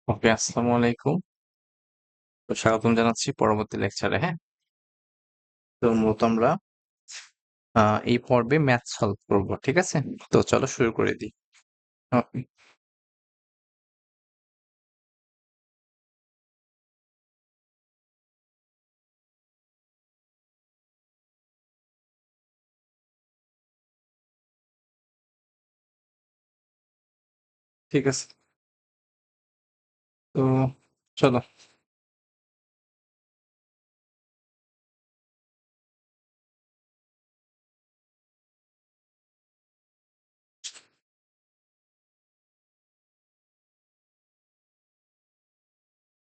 ওকে, আসসালামু আলাইকুম। তো স্বাগতম জানাচ্ছি পরবর্তী লেকচারে। হ্যাঁ, তো মূলত আমরা এই পর্বে ম্যাথ সলভ করব। ঠিক আছে, তো চলো শুরু করে দিই। ওকে, ঠিক আছে, তো চলো।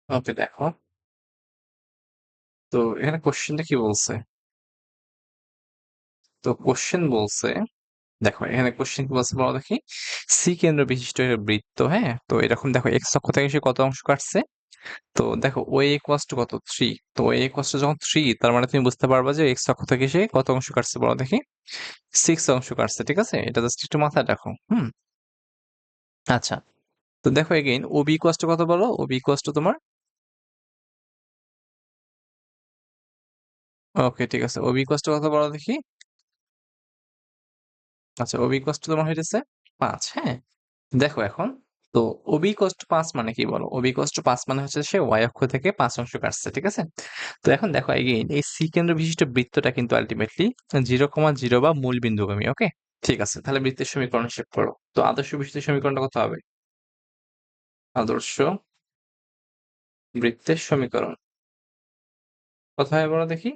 ওকে, দেখো, তো এখানে কোশ্চেনটা কি বলছে? তো কোশ্চেন বলছে, দেখো এখানে কোশ্চেন কি বলছে বলো দেখি। সি কেন্দ্র বিশিষ্ট একটা বৃত্ত, হ্যাঁ, তো এরকম দেখো এক্স অক্ষ থেকে সে কত অংশ কাটছে। তো দেখো ওই ইকুয়ালস টু কত, 3। তো ওই ইকুয়ালস টু যখন 3, তার মানে তুমি বুঝতে পারবা যে এক্স অক্ষ থেকে সে কত অংশ কাটছে বলো দেখি। 6 অংশ কাটছে। ঠিক আছে, এটা জাস্ট একটু মাথায় রাখো। আচ্ছা, তো দেখো এগেইন ওবি ইকুয়ালস টু কত বলো, ওবি ইকুয়ালস টু তোমার, ওকে ঠিক আছে, ওবি ইকুয়ালস টু কত বলো দেখি। আচ্ছা, ওবি ইকুয়ালস টু তোমার হইতেছে 5। হ্যাঁ, দেখো এখন, তো ওবি ইকুয়ালস টু 5 মানে কি বলো, ওবি ইকুয়ালস টু 5 মানে হচ্ছে সে ওয়াই অক্ষ থেকে 5 অংশ কাটছে। ঠিক আছে, তো এখন দেখো এগেইন এই সি কেন্দ্র বিশিষ্ট বৃত্তটা কিন্তু আলটিমেটলি 0,0 বা মূল বিন্দুগামী। ওকে, ঠিক আছে, তাহলে বৃত্তের সমীকরণ হিসেব করো। তো আদর্শ বৃত্তের সমীকরণটা কত হবে? আদর্শ বৃত্তের সমীকরণ কত হয় বলো দেখি।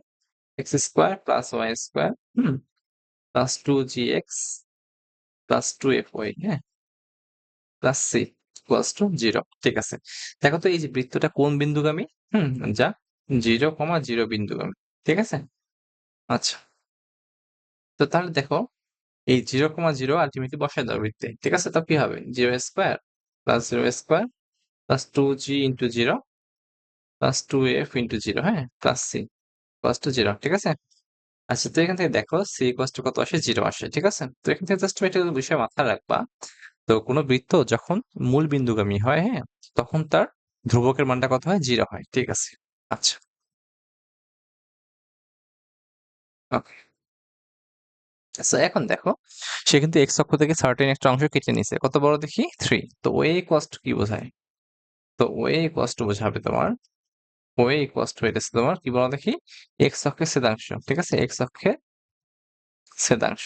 X square plus Y square plus 2gx plus 2fy, হ্যাঁ, প্লাস সি ইকুয়ালস টু 0। ঠিক আছে, দেখো তো এই যে বৃত্তটা কোন বিন্দুগামী? হুম, যা 0,0 বিন্দুগামী। ঠিক আছে, আচ্ছা, তো তাহলে দেখো এই 0,0 আলটিমেটলি বসায় দাও বৃত্তে। ঠিক আছে, তো কি হবে? 0 square plus 0 square plus 2g into 0 plus 2f into 0, হ্যাঁ, প্লাস সি ইকুয়ালস টু 0। ঠিক আছে, আচ্ছা, তো এখান থেকে দেখো সি ইকুয়ালস টু কত আসে? 0 আসে। ঠিক আছে, তো এখান থেকে জাস্ট তুমি একটা বিষয় মাথায় রাখবা। তো কোনো বৃত্ত যখন মূল বিন্দুগামী হয়, হ্যাঁ, তখন তার ধ্রুবকের মানটা কত হয়? 0 হয়। ঠিক আছে, আচ্ছা, ওকে, আচ্ছা, এখন দেখো সে কিন্তু এক্স অক্ষ থেকে সার্টেন একটা অংশ কেটে নিছে। কত বড় দেখি? 3। তো ওয়ে ইকুয়ালস টু কি বোঝায়? তো ওয়ে ইকুয়ালস টু বোঝাবে তোমার, ওয়ে ইকুয়ালস টু হইতেছে তোমার কি বলো দেখি, এক্স অক্ষের ছেদাংশ। ঠিক আছে, এক্স অক্ষের ছেদাংশ।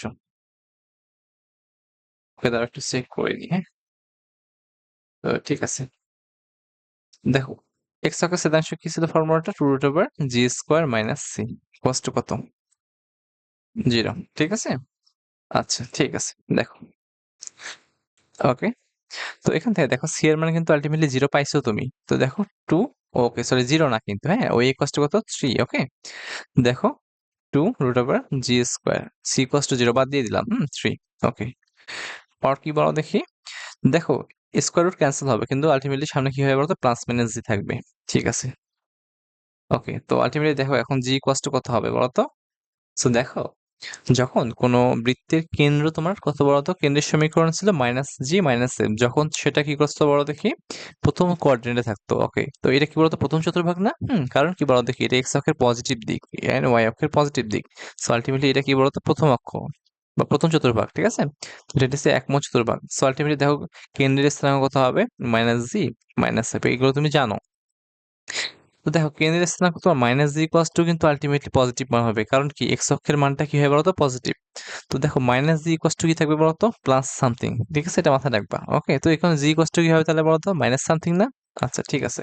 ওকে, দাঁড়াও একটু চেক করে নিই। হ্যাঁ, তো ঠিক আছে, দেখো এক্স অক্ষের ছেদাংশ কি ছিল? ফর্মুলাটা 2√g² - c ইকুয়ালস টু কত? 0। ঠিক আছে, আচ্ছা, ঠিক আছে, দেখো, ওকে, তো এখান থেকে দেখো সি এর মানে কিন্তু আলটিমেটলি 0 পাইছো তুমি। তো দেখো 2, ওকে সরি 0 না কিন্তু, হ্যাঁ, ওই ইকুয়ালস টু কত? 3। ওকে, দেখো 2√g², সি ইকুয়ালস টু 0 বাদ দিয়ে দিলাম, 3। ওকে, পাওয়ার কি বলো দেখি। দেখো স্কোয়ার রুট ক্যান্সেল হবে, কিন্তু আলটিমেটলি সামনে কি হবে বলতো? প্লাস মাইনাস জি থাকবে। ঠিক আছে, ওকে, তো আলটিমেটলি দেখো এখন জি ইকুয়ালস টু কত হবে বলো তো। সো দেখো যখন কোনো বৃত্তের কেন্দ্র তোমার কত বলতো, কেন্দ্রের সমীকরণ ছিল -g - f, যখন সেটা কি করতো বলো দেখি, প্রথম কোঅর্ডিনেটে থাকতো। ওকে, তো এটা কি বলতো? প্রথম চতুর্ভাগ না? কারণ কি বলো দেখি, এটা এক্স অক্ষের পজিটিভ দিক এন্ড ওয়াই অক্ষের পজিটিভ দিক। সো আলটিমেটলি এটা কি বলতো? প্রথম অক্ষ বা প্রথম চতুর্ভাগ। ঠিক আছে, তো এটা হচ্ছে একম চতুর্ভাগ। সো আলটিমেটলি দেখো কেন্দ্রের স্থানাঙ্ক কত হবে? -g - f, এগুলো তুমি জানো। তো দেখো কেন্দ্রের স্থানাঙ্ক তোমার -g কিন্তু আলটিমেটলি পজিটিভ মান হবে, কারণ কি এক্স অক্ষের মানটা কি হয় বলতো? পজিটিভ। তো দেখো -g কি থাকবে বলতো? Plus something. ঠিক আছে, এটা মাথায় রাখবা। ওকে, তো এখানে g কি হবে তাহলে বলতো? মাইনাস সামথিং না? আচ্ছা, ঠিক আছে,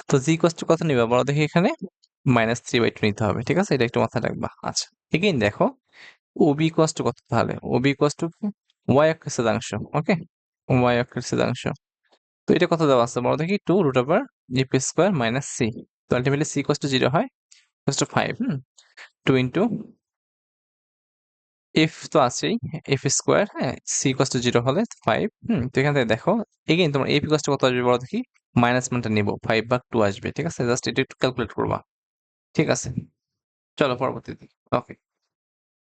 তো g কত নিবা বলো দেখি এখানে? -3/2 নিতে হবে। ঠিক আছে, এটা একটু মাথায় রাখবা। আচ্ছা, এগেইন দেখো ob কত তাহলে? ob কি? y অক্ষের ছেদাংশ। ওকে, y অক্ষের ছেদাংশ। তো এটা কত দেওয়া আছে বলো দেখি? 2√f² - c। তো আলটিমেটলি c 0 হয়, 5। 2 ইন্টু এফ তো আছেই, এফ স্কোয়ার, হ্যাঁ, সি ইকুয়ালস টু 0 হলে 5। তো এখান থেকে দেখো এগেইন তোমার এফ ইকুয়ালস টু কত আসবে বলো দেখি। মাইনাস মানটা নিবো, 5/2 আসবে। ঠিক আছে, জাস্ট এটা একটু ক্যালকুলেট করবা। ঠিক আছে, চলো পরবর্তীতে। ওকে,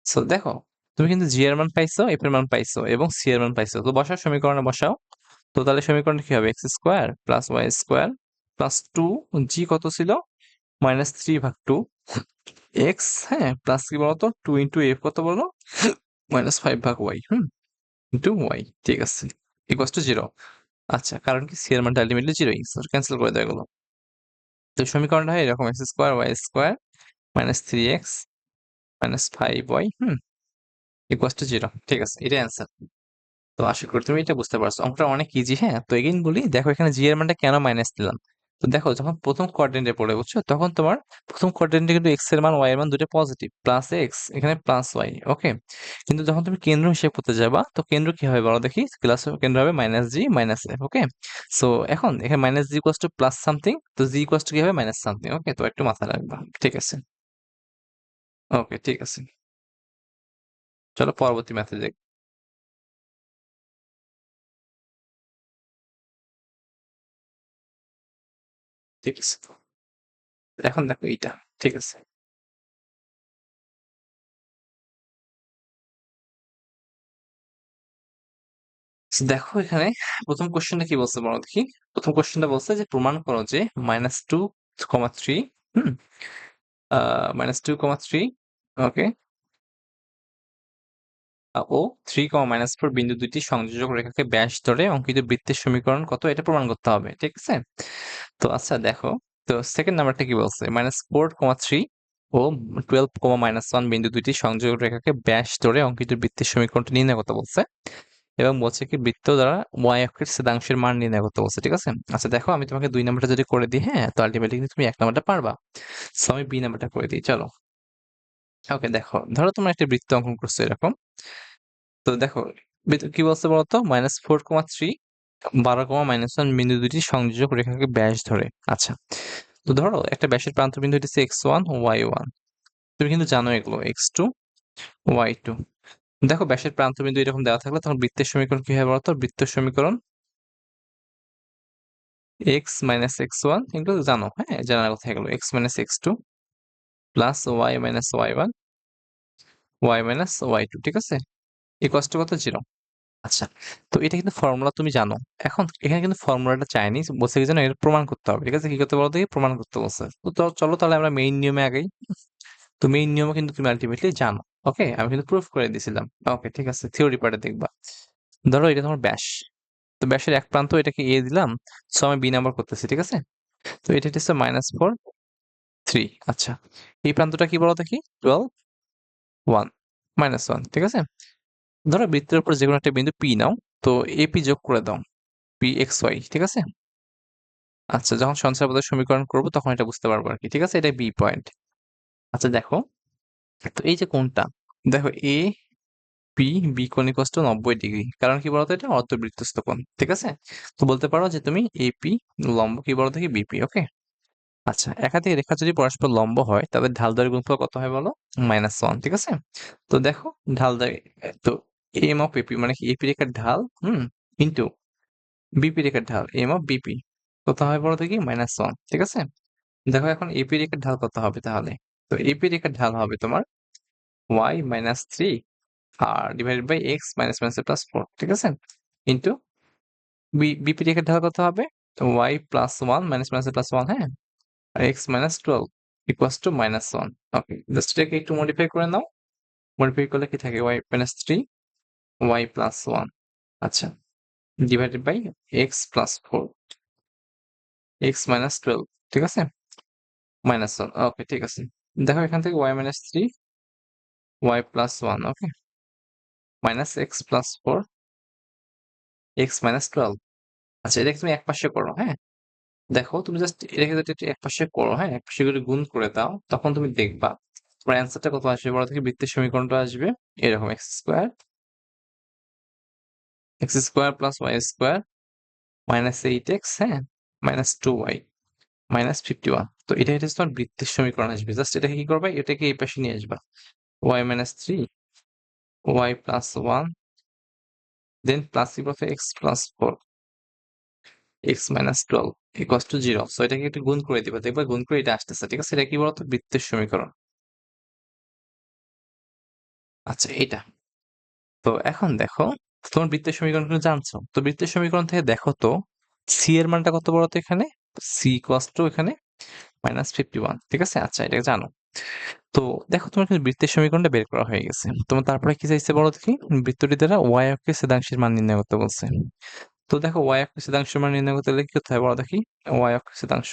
সো দেখো তুমি কিন্তু জি এর মান পাইছো, এফ এর মান পাইছো এবং সি এর মান পাইছো। তো বসাও সমীকরণে বসাও। তো তাহলে সমীকরণটা কি হবে? X square plus Y square plus two z কত ছিল? -3/2 এক্স, হ্যাঁ, প্লাস কি বলতো 2 × f কত বলো? -5/y, into Y. ঠিক আছে, ইকুয়ালস টু 0। আচ্ছা, কারণ কি সি এর মানটা আলটিমেটলি 0, ক্যান্সেল করে দেওয়া গেলো। তো সমীকরণটা হয় এরকম, X square Y square -3x -5y equals to 0। ঠিক আছে, এটাই অ্যান্সার। তো আশা করি তুমি এটা বুঝতে পারছো। অঙ্কটা অনেক ইজি, হ্যাঁ। তো এগেইন বলি, দেখো এখানে জি এর মানটা কেন মাইনাস দিলাম। তো দেখো যখন প্রথম কোয়াড্রেন্টে পড়ে, বুঝছো, তখন তোমার প্রথম কোয়াড্রেন্টে কিন্তু এক্স এর মান ওয়াই এর মান দুটো পজিটিভ, প্লাস এক্স এখানে প্লাস ওয়াই, ওকে। কিন্তু যখন তুমি কেন্দ্র হিসেব করতে যাবা, তো কেন্দ্র কি হবে বলো দেখি? ক্লাস কেন্দ্র হবে -g -f, ওকে। সো এখন এখানে -g equals to plus something, তো জি ইকুয়ালস টু কি হবে? মাইনাস সামথিং, ওকে। তো একটু মাথায় রাখবা, ঠিক আছে। ওকে, ঠিক আছে। চলো পরবর্তী ম্যাথে যাই। ঠিক আছে, এখন দেখো এইটা, ঠিক আছে। দেখো এখানে প্রথম কোশ্চেনটা কি বলছে বলো দেখি। প্রথম কোশ্চেনটা বলছে যে প্রমাণ করো যে -2,3 হুম -2,3, ওকে, ও 3, -4 বিন্দু দুইটি সংযোজক রেখাকে ব্যাস ধরে অঙ্কিত বৃত্তের সমীকরণ কত, এটা প্রমাণ করতে হবে, ঠিক আছে। তো আচ্ছা দেখো, তো সেকেন্ড নাম্বারটা কি বলছে? -4,3 ও 12, -1 বিন্দু দুইটি সংযোজক রেখাকে ব্যাস ধরে অঙ্কিত বৃত্তের সমীকরণটা নির্ণয় করতে বলছে, এবং বলছে কি বৃত্ত দ্বারা ওয়াই অক্ষের ছেদাংশের মান নির্ণয় করতে বলছে, ঠিক আছে। আচ্ছা দেখো, আমি তোমাকে 2 নাম্বারটা যদি করে দিই, হ্যাঁ, তো আলটিমেটলি কিন্তু তুমি 1 নাম্বারটা পারবা। সো আমি বি নাম্বারটা করে দিই, চলো। ওকে, দেখো ধরো তোমরা একটা বৃত্ত অঙ্কন করছো এরকম। তো দেখো কি বলছে বলতো? -4,3, 12, -1 বিন্দু দুটি সংযোজক রেখাকে ব্যাস ধরে। আচ্ছা, তো ধরো একটা ব্যাসের প্রান্ত বিন্দু হচ্ছে x1 y1। তুমি কিন্তু জানো এগুলো, x2 y2। দেখো ব্যাসের প্রান্ত বিন্দু এরকম দেওয়া থাকলে তখন বৃত্তের সমীকরণ কি হয় বলতো? বৃত্তের সমীকরণ x মাইনাস x1, এগুলো জানো, হ্যাঁ, জানার কথা এগুলো। x minus x2 plus y minus y1, y minus y2, ঠিক আছে, ইকুয়ালস টু কত? 0। আচ্ছা, তো এটা কিন্তু ফর্মুলা তুমি জানো। এখন এখানে কিন্তু ফর্মুলাটা চাইনি, বলছে কি জানো, এর প্রমাণ করতে হবে, ঠিক আছে। কি করতে বলতো? প্রমাণ করতে বলছে। তো চলো তাহলে আমরা মেইন নিয়মে আগাই। তো মেইন নিয়মও কিন্তু তুমি আলটিমেটলি জানো, ওকে, আমি কিন্তু প্রুফ করে দিয়েছিলাম। ওকে, ঠিক আছে, থিওরি পার্টে দেখবা। ধরো এটা তোমার ব্যাস, তো ব্যাসের এক প্রান্ত এটাকে এ দিলাম, সো আমি বি নাম্বার করতেছি, ঠিক আছে। তো এটা হচ্ছে -4,3। আচ্ছা, এই প্রান্তটা কি বলো দেখি? 12, 1, -1, ঠিক আছে। ধরো বৃত্তের উপর যে কোনো একটা বিন্দু পি নাও, তো এপি যোগ করে দাও, পি এক্স ওয়াই, ঠিক আছে। আচ্ছা, যখন সঞ্চারপদের সমীকরণ করবো তখন এটা বুঝতে পারবো আর কি, ঠিক আছে। এটা বি পয়েন্ট। আচ্ছা দেখো, তো এই যে কোণটা, দেখো এ পি বি কোণ ইকুয়ালস টু 90 ডিগ্রি। কারণ কি বলতো? এটা অর্ধবৃত্তস্থ কোণ, ঠিক আছে। তো বলতে পারো যে তুমি এপি লম্ব কি বলো দেখি? বিপি, ওকে। আচ্ছা, একাধিক রেখা যদি পরস্পর লম্ব হয় তাদের ঢাল দ্বয়ের গুণফল কত হয় বলো? -1, ঠিক আছে। তো দেখো ঢাল দ্বয়, তো এম অফ এপি মানে কি? এপি রেখার ঢাল ইন্টু বিপি রেখার ঢাল এম অফ বিপি কত হয় বলো দেখি? -1, ঠিক আছে। দেখো এখন এপি রেখার ঢাল কত হবে তাহলে? তো এপি রেখার ঢাল হবে তোমার y-3 আর divided by x minus minus plus 4, ঠিক আছে, ইন্টু বিপি রেখার ঢাল কত হবে? y+1 মাইনাস মাইনাস প্লাস 1, হ্যাঁ, আর x minus 12 equals to -1। Okay, just এটাকে একটু মডিফাই করে নাও। মডিফাই করলে কি থাকে? y মাইনাস 3 y প্লাস 1, আচ্ছা, divided by x plus 4 x minus 12, ঠিক আছে, -1। ওকে, ঠিক আছে। দেখো এখান থেকে y minus 3 y plus 1, okay, minus x plus 4 x minus 12। আচ্ছা, এটাকে তুমি এক পাশে করো, হ্যাঁ। দেখো তুমি জাস্ট এটাকে যদি একটু এক পাশে করো, হ্যাঁ, এক পাশে করে গুণ করে দাও, তখন তুমি দেখবা তোমার অ্যান্সারটা কত আসবে বলো থেকে? বৃত্তের সমীকরণটা আসবে এরকম, X square plus Y square -8x, হ্যাঁ, -2y -51। তো এটা হচ্ছে তোমার বৃত্তের সমীকরণ আসবে। জাস্ট এটাকে কি করবা? এটাকে এই পাশে নিয়ে আসবা, y-3 y প্লাস 1, দেন প্লাস কি বলতে? x plus 4 x minus 12 equals to 0। So এটাকে একটু গুণ করে দিবা, দেখবা গুণ করে এটা আসতেছে, ঠিক আছে। এটা কি বলতো? বৃত্তের সমীকরণ। আচ্ছা, এটা, তো এখন দেখো তোমার বৃত্তের সমীকরণ কিন্তু জানছো। তো বৃত্তের সমীকরণ থেকে দেখো তো সি এর মানটা কত বড় তো এখানে? সি ইকুয়ালস টু এখানে -51, ঠিক আছে? আচ্ছা, এটা জানো। তো দেখো তোমার কিন্তু বৃত্তের সমীকরণটা বের করা হয়ে গেছে। তোমার তারপরে কি চাইছে বলো দেখি? বৃত্তটি দ্বারা y অক্ষের ছেদাংশের মান নির্ণয় করতে বলছে। তো দেখো y অক্ষের ছেদাংশের মান নির্ণয় করতে হলে কি করতে হয় বলো দেখি? y অক্ষের ছেদাংশ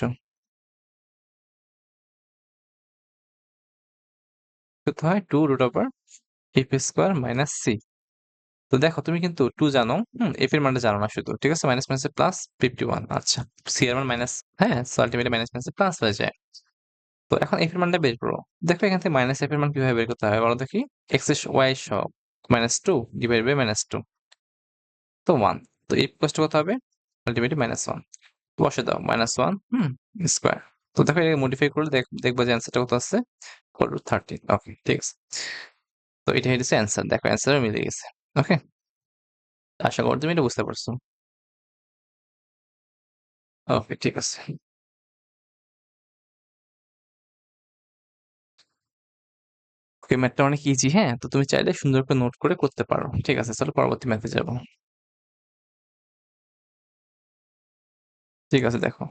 করতে হয় 2√f² - c। তো দেখো তুমি কিন্তু 2 জানো, f এর মানটা জানো না শুধু, ঠিক আছে? মাইনাস মাইনাসে প্লাস 51, আচ্ছা। c এর মান মাইনাস, হ্যাঁ, সো আলটিমেটলি মাইনাস মাইনাসে প্লাস হয়ে যায়। তো এখন f এর মানটা বের করো। দেখো এখান থেকে মাইনাস f এর মান কিভাবে বের করতে হয় বলো দেখি? x এর y সহ -2 ডিভাইড বাই -2, তো 1। তো f ইকুয়ালস টু কত হবে? আলটিমেটলি -1। বসে দাও, -1 স্কয়ার। তো দেখো এটাকে মডিফাই করলে দেখবা যে অ্যান্সারটা কত আসছে? 4√13। ওকে, ঠিক আছে। তো এটা হচ্ছে অ্যান্সার। দেখো অ্যান্সারও মিলে গেছে। ওকে, আশা করি তুমি এটা বুঝতে পারছো। ওকে, ঠিক আছে। ওকে, ম্যাথটা অনেক ইজি, হ্যাঁ? তো তুমি চাইলে সুন্দর করে নোট করে করতে পারো। ঠিক আছে, চলো পরবর্তী ম্যাথে যাবো। ঠিক আছে, দেখো।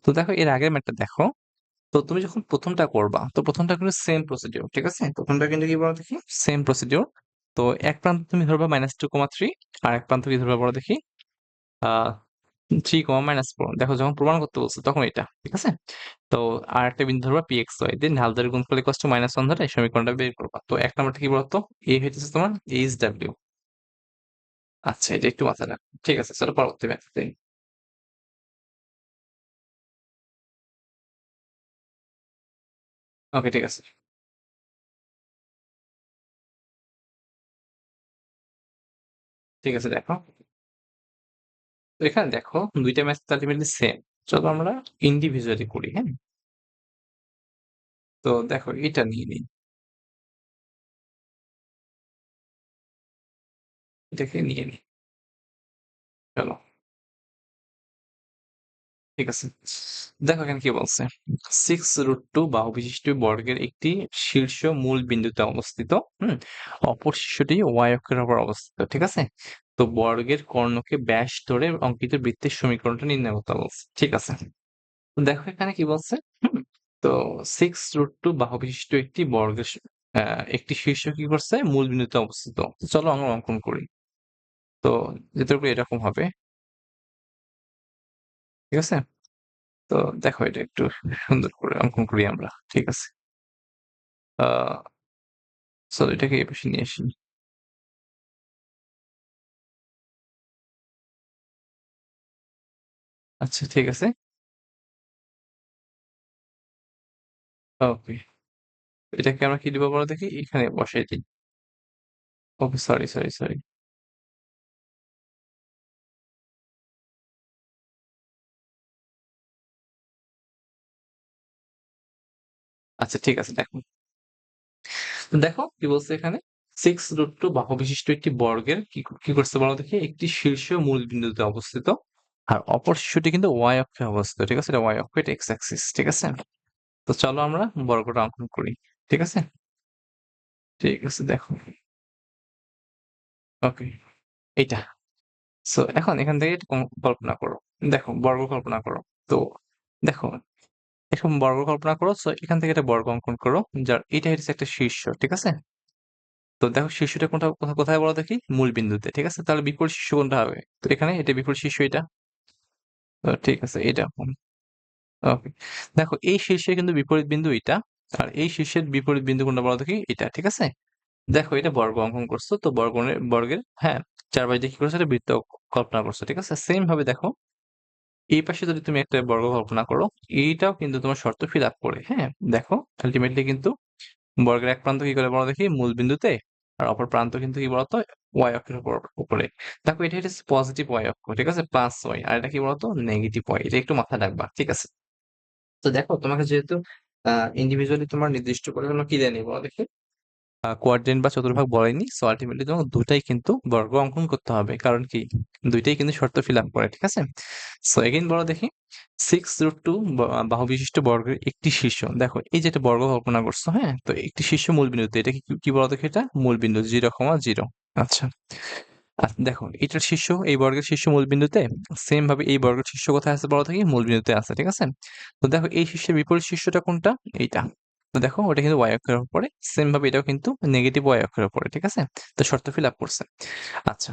তো দেখো এর আগের ম্যাথটা দেখো। তো তুমি যখন প্রথমটা করবা, তো প্রথমটা কিন্তু সেম প্রসিডিউর, ঠিক আছে? প্রথমটা কিন্তু কি বলো দেখি? Same procedure. তো এক প্রান্ত তুমি ধরবা -2,3, আর এক প্রান্ত কি ধরবা বলো দেখি? আহ 3, -4। দেখো যখন প্রমাণ করতে বলছে তখন এটা, ঠিক আছে? তো আর একটা বিন্দু ধরবা pxy, দেন ঢাল ধরে গুণ করলে কষ্ট -1 ধরে সমীকরণটা বের করবা। তো এক নম্বরটা কি বলতো? এ হইতেছে তোমার এইচ ডাব্লিউ। আচ্ছা, এটা একটু মাথায় রাখো। ঠিক আছে, চলো পরবর্তী ম্যাথে। ওকে, ঠিক আছে। ঠিক আছে, দেখো। তো এখানে দেখো দুইটা ম্যাথ তো আলটিমেটলি সেম। চলো আমরা ইন্ডিভিজুয়ালি করি, হ্যাঁ? তো দেখো এটা নিয়ে নিই, এটাকে নিয়ে নিই। চলো, ঠিক আছে। দেখো এখানে কি বলছে? 6√2 বাহু বিশিষ্ট বর্গের একটি শীর্ষ মূল বিন্দুতে অবস্থিত। হুম অপর শীর্ষটি y অক্ষের উপর অবস্থিত, ঠিক আছে? তো বর্গের কর্ণকে ব্যাস ধরে অঙ্কিত বৃত্তের সমীকরণটা নির্ণয় করতে বলছে, ঠিক আছে? তো দেখো এখানে কি বলছে? হুম তো 6√2 বাহু বিশিষ্ট একটি বর্গের একটি শীর্ষ কি করছে? মূল বিন্দুতে অবস্থিত। তো চলো আমরা অঙ্কন করি। তো যেহেতু এরকম হবে, ঠিক আছে? তো দেখো এটা একটু সুন্দর করে অঙ্কন করি আমরা, ঠিক আছে? আহ চলো এটাকে এই পাশে নিয়ে আসি। আচ্ছা, ঠিক আছে। ওকে, এটাকে আমরা কি দিব বলো দেখি? এখানে বসাই দিই। ওকে, সরি সরি সরি। আচ্ছা, ঠিক আছে, দেখো। তো দেখো কি বলছে এখানে? 6√2 বাহু বিশিষ্ট একটি বর্গের কি করছে বলো দেখি? একটি শীর্ষ মূল বিন্দুতে অবস্থিত, আর অপর শীর্ষটি কিন্তু y অক্ষে অবস্থিত, ঠিক আছে? এটা y অক্ষ, এটা x অ্যাক্সিস, ঠিক আছে? তো চলো আমরা বর্গটা অঙ্কন করি, ঠিক আছে? ঠিক আছে, দেখো। ওকে, এইটা। সো এখন এখান থেকে একটু কল্পনা করো। দেখো বর্গ কল্পনা করো। তো দেখো এরকম বর্গ কল্পনা করো। সো এখান থেকে একটা বর্গ অঙ্কন করো, যার এটা হচ্ছে একটা শীর্ষ, ঠিক আছে? তো দেখো শীর্ষটা কোনটা, কোথায় বলো দেখি? মূল বিন্দুতে, ঠিক আছে? তাহলে বিপরীত শীর্ষ কোনটা হবে? তো এখানে এটা বিপরীত শীর্ষ, এটা। তো ঠিক আছে, এটা। ওকে, দেখো এই শীর্ষে কিন্তু বিপরীত বিন্দু এটা, আর এই শীর্ষের বিপরীত বিন্দু কোনটা বলো দেখি? এটা, ঠিক আছে? দেখো এটা বর্গ অঙ্কন করছো, তো বর্গের, হ্যাঁ, চারপাশ দিয়ে কি করছো? একটা বৃত্ত কল্পনা করছো, ঠিক আছে? সেম ভাবে দেখো এই পাশে যদি তুমি একটা বর্গ কল্পনা করো, এইটাও কিন্তু তোমার শর্ত ফিল আপ করে, হ্যাঁ? দেখো আলটিমেটলি কিন্তু বর্গের এক প্রান্ত কি করে বলো দেখি? মূল বিন্দুতে, আর অপর প্রান্ত কিন্তু কি বলতো? ওয়াই অক্ষের উপরে। দেখো এটা হচ্ছে পজিটিভ ওয়াই অক্ষ, ঠিক আছে? প্লাস ওয়াই, আর এটা কি বলতো? Negative Y. এটা একটু মাথায় রাখবা, ঠিক আছে? তো দেখো তোমাকে যেহেতু ইন্ডিভিজুয়ালি তোমার নির্দিষ্ট করে কোনো কি দেয়নি বলো দেখি? কোয়াড্রেন্ট বা চতুর্ভাগ বলেনি। সো আলটিমেটলি তোমাকে দুটাই কিন্তু বর্গ অঙ্কন করতে হবে, কারণ কি? দুইটাই কিন্তু শর্ত ফিল আপ করে, ঠিক আছে? সো এগেইন বলো দেখি? 6√2 বাহু বিশিষ্ট বর্গের একটি শীর্ষ। দেখো এই যে একটা বর্গ কল্পনা করছো, হ্যাঁ? তো একটি শীর্ষ মূল বিন্দুতে, এটা কি কি বলো দেখি? এটা মূল বিন্দু 0,0। আচ্ছা, আর দেখো এটার শীর্ষ এই বর্গের শীর্ষ মূল বিন্দুতে, সেম ভাবে এই বর্গের শীর্ষ কোথায় আছে বলো দেখি? মূল বিন্দুতে আছে, ঠিক আছে? তো দেখো এই শীর্ষের বিপরীত শীর্ষটা কোনটা? এইটা। তো দেখো ওটা কিন্তু y অক্ষের উপরে, সেম ভাবে এটাও কিন্তু নেগেটিভ y অক্ষের উপরে, ঠিক আছে? তো শর্ত ফিল আপ করছে। আচ্ছা,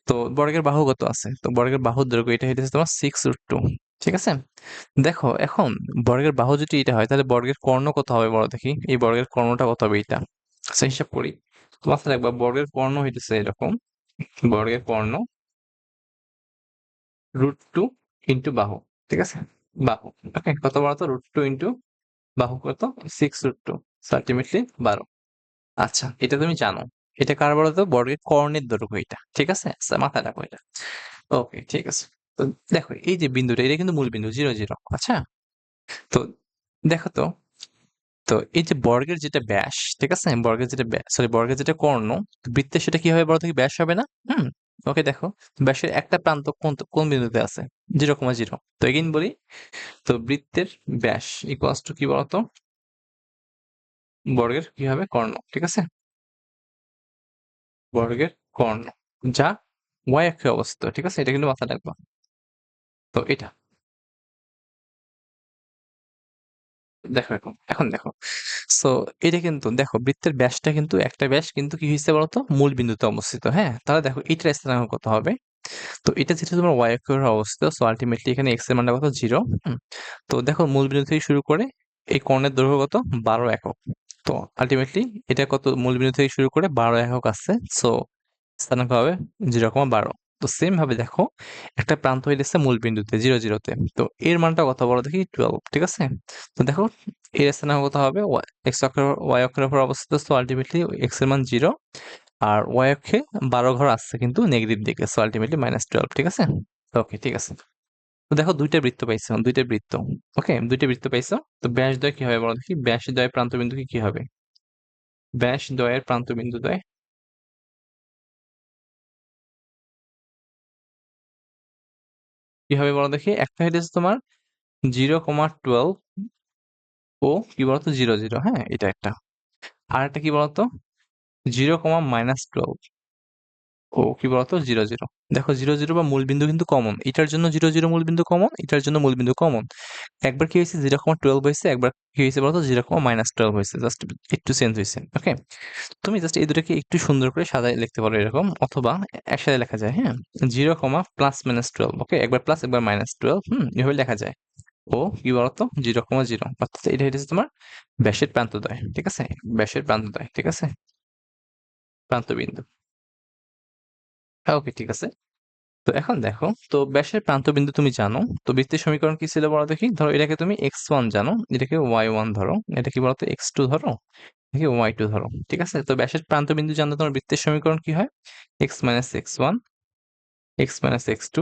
তো বর্গের বাহু কত আছে? তো বর্গের বাহুর দৈর্ঘ্য এটা হইতেছে তোমার 6√2, ঠিক আছে? দেখো এখন বর্গের বাহু যদি এটা হয় তাহলে বর্গের কর্ণ কত হবে বলো দেখি? এই বর্গের কর্ণটা কত হবে এইটা? আচ্ছা হিসাব করি। তো মাথায় রাখবা বর্গের কর্ণ হইতেছে এরকম, বর্গের কর্ণ √2 ইনটু বাহু, ঠিক আছে? বাহু, ওকে, কত বলতো? √2 ইনটু বাহু কত? 6√2, সো আলটিমেটলি 12। আচ্ছা, এটা তুমি জানো। এটা কার বলতো? বর্গের কর্ণের দৈর্ঘ্য এটা, ঠিক আছে? আচ্ছা, মাথায় রাখো এটা। ওকে, ঠিক আছে। তো দেখো এই যে বিন্দুটা এটা কিন্তু মূল বিন্দু 0, 0, আচ্ছা? তো দেখো তো, তো এই যে বর্গের যেটা ব্যাস, ঠিক আছে? বর্গের যেটা সরি বর্গের যেটা কর্ণ, বৃত্তের সেটা কি হবে বলো তো? কি ব্যাস হবে না? হুম, ওকে, দেখো ব্যাসের একটা প্রান্ত কোন কোন বিন্দুতে আছে? 0,0। তো এগেইন বলি, তো বৃত্তের ব্যাস ইকুয়ালস টু কি বলতো? বর্গের কি হবে? কর্ণ, ঠিক আছে? বর্গের কর্ণ, যা y অক্ষে অবস্থিত, ঠিক আছে? এটা কিন্তু মাথায় রাখবা। তো এটা দেখো, এখন এখন দেখো, সো এটা কিন্তু দেখো বৃত্তের ব্যাসটা কিন্তু একটা ব্যাস কিন্তু কি হয়েছে বলতো? মূল বিন্দুতে অবস্থিত, হ্যাঁ? তাহলে দেখো এটার স্থানাঙ্ক কত হবে? তো এটা যেটা তোমার y অক্ষের অবস্থিত, সো আলটিমেটলি এখানে x এর মানটা কত? 0। তো দেখো মূল বিন্দু থেকে শুরু করে এই কর্ণের দৈর্ঘ্য কত? 12 একক। তো আলটিমেটলি এটা কত? মূল বিন্দু থেকে শুরু করে 12 একক আছে, সো স্থানাঙ্ক হবে 0,12। তো সেম ভাবে দেখো একটা প্রান্ত হইতেছে মূল বিন্দুতে 0, 0-তে, তো এর মানটা কত বলো দেখি? 12, ঠিক আছে? তো দেখো এর স্থানাঙ্ক কত হবে? x অক্ষের y অক্ষের উপর অবস্থিত, সো আলটিমেটলি x এর মান 0, আর y অক্ষে 12 ঘর আসছে কিন্তু নেগেটিভ দিকে, সো আলটিমেটলি -12, ঠিক আছে? ওকে, ঠিক আছে। তো দেখো দুইটা বৃত্ত পাইছো, দুইটা বৃত্ত, ওকে, দুইটা বৃত্ত পাইছো। তো ব্যাসদ্বয় কি হবে বলো দেখি? ব্যাসদ্বয় প্রান্ত বিন্দু কি হবে? ব্যাসদ্বয়ের প্রান্ত বিন্দু দ্বয় কি হবে বলো দেখি? একটা হইতেছে তোমার 0,12 ও কি বলতো? 0, 0, হ্যাঁ, এটা একটা। আর একটা কি বলতো? 0, -12 ও কি বলতো? 0, 0। দেখো 0, 0 বা মূল বিন্দু কিন্তু কমন, এটার জন্য 0, 0 মূল বিন্দু কমন, এটার জন্য মূল বিন্দু কমন। একবার কি হয়েছে? 0,12 হয়েছে, একবার কি হয়েছে বলতো? 0, -12 হয়েছে, জাস্ট একটু চেঞ্জ হয়েছে, ওকে? তুমি জাস্ট এই দুটাকে একটু সুন্দর করে সাজায় লিখতে পারো এরকম, অথবা একসাথে লেখা যায়, হ্যাঁ? 0, +-12, ওকে, একবার প্লাস একবার -12, এভাবে লেখা যায়। ও কি বলতো? 0,0, অর্থাৎ এটা হচ্ছে তোমার ব্যাসের প্রান্তদ্বয়, ঠিক আছে? ব্যাসের প্রান্তদ্বয়, ঠিক আছে? প্রান্তবিন্দু, ওকে, ঠিক আছে। তো এখন দেখো, তো ব্যাসের প্রান্তবিন্দু তুমি জানো, তো বৃত্তের সমীকরণ কি ছিল বলো দেখি? ধরো এটাকে তুমি x1 জানো, এটাকে y1 ধরো, এটা কি বলতো? x2 ধরো, এটাকে y2 ধরো, ঠিক আছে? তো ব্যাসের প্রান্তবিন্দু জানলে তোমার বৃত্তের সমীকরণ কি হয়? x-x1, x-x2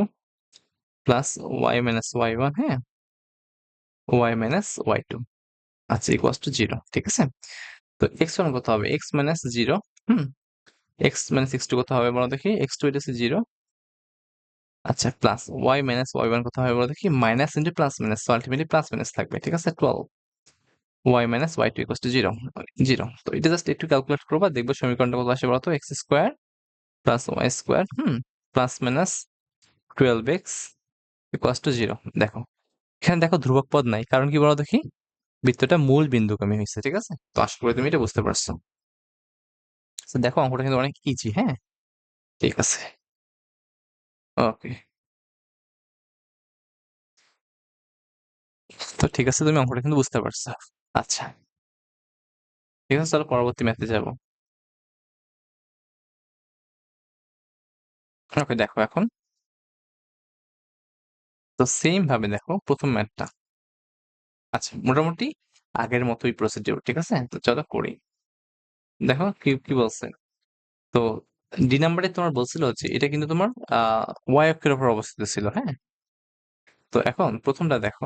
প্লাস y-y1, হ্যাঁ, y-y2, আচ্ছা, ইকুয়ালস টু 0, ঠিক আছে? তো x1 কত হবে? x-0, হুম, x-x2 কত হবে বলো দেখি? x2 এটা হচ্ছে 0, আচ্ছা, প্লাস y-y1 কত হবে বলো দেখি? Minus into plus minus, so ultimately plus minus থাকবে, ঠিক আছে? 12, y-y2 ইকুয়ালস টু 0, 0। তো এটা জাস্ট একটু ক্যালকুলেট করবা, দেখবে সমীকরণটা কত আসে বলতো? x square plus y square, plus minus 12x equals to 0। দেখো এখানে দেখো ধ্রুবক পদ নাই, কারণ কি বলো দেখি? বৃত্তটা মূল বিন্দুগামী হয়েছে, ঠিক আছে? তো আশা করি তুমি এটা বুঝতে পারছো। তো দেখো অঙ্কটা কিন্তু অনেক ইজি, হ্যাঁ, ঠিক আছে, ওকে। তো ঠিক আছে, তুমি অঙ্কটা কিন্তু বুঝতে পারছো। আচ্ছা, ঠিক আছে, চলো পরবর্তী ম্যাথে যাবো। ওকে, দেখো এখন, তো সেম ভাবে দেখো প্রথম ম্যাথটা, আচ্ছা মোটামুটি আগের মতোই প্রসিডিউর, ঠিক আছে? তো চলো করি। দেখো কি কি বলছে। তো ডি নাম্বারে তোমার বলছিল যে এটা কিন্তু তোমার ওয়াই অক্ষের উপর অবস্থিত ছিল, হ্যাঁ? তো এখন প্রথমটা দেখো,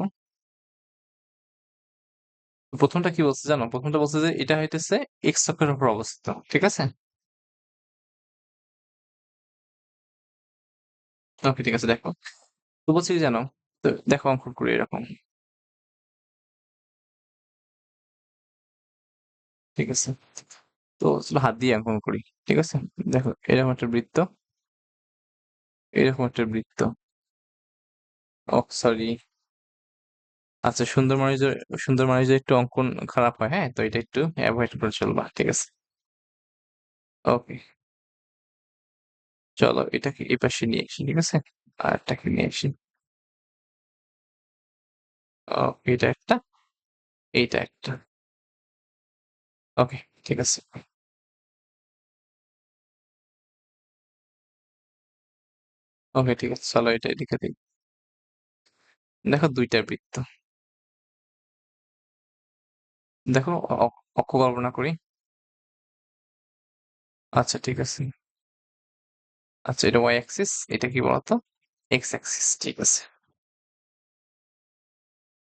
প্রথমটা কি বলছে জানো? প্রথমটা বলছে যে এটা হইতেছে এক্স অক্ষের উপর অবস্থিত, ঠিক আছে? ওকে, ঠিক আছে, দেখো। তো বলছি কি জানো? তো দেখো অঙ্কন করি এরকম, ঠিক আছে? তো চলো হাত দিয়ে অঙ্কন করি, ঠিক আছে? দেখো এরকম একটা বৃত্ত, এরকম একটা বৃত্ত। সরি। আচ্ছা, সুন্দর মানুষদের একটু অঙ্কন খারাপ হয়, হ্যাঁ? তো এটা একটু এভয়েড করে চলবা। ঠিক আছে? ওকে। চলো এটাকে এই পাশে নিয়ে আসি। ঠিক আছে? আরেকটাকে নিয়ে আসি। এটা একটা, এইটা একটা। ওকে, ঠিক আছে। ওকে, ঠিক আছে। চলো এটা লিখে দিই। দেখো ২ টা বৃত্ত। দেখো অক্ষ কল্পনা করি। আচ্ছা, ঠিক আছে। আচ্ছা, এটা y অ্যাক্সিস, এটা কি বলতো? x Axis. ঠিক আছে।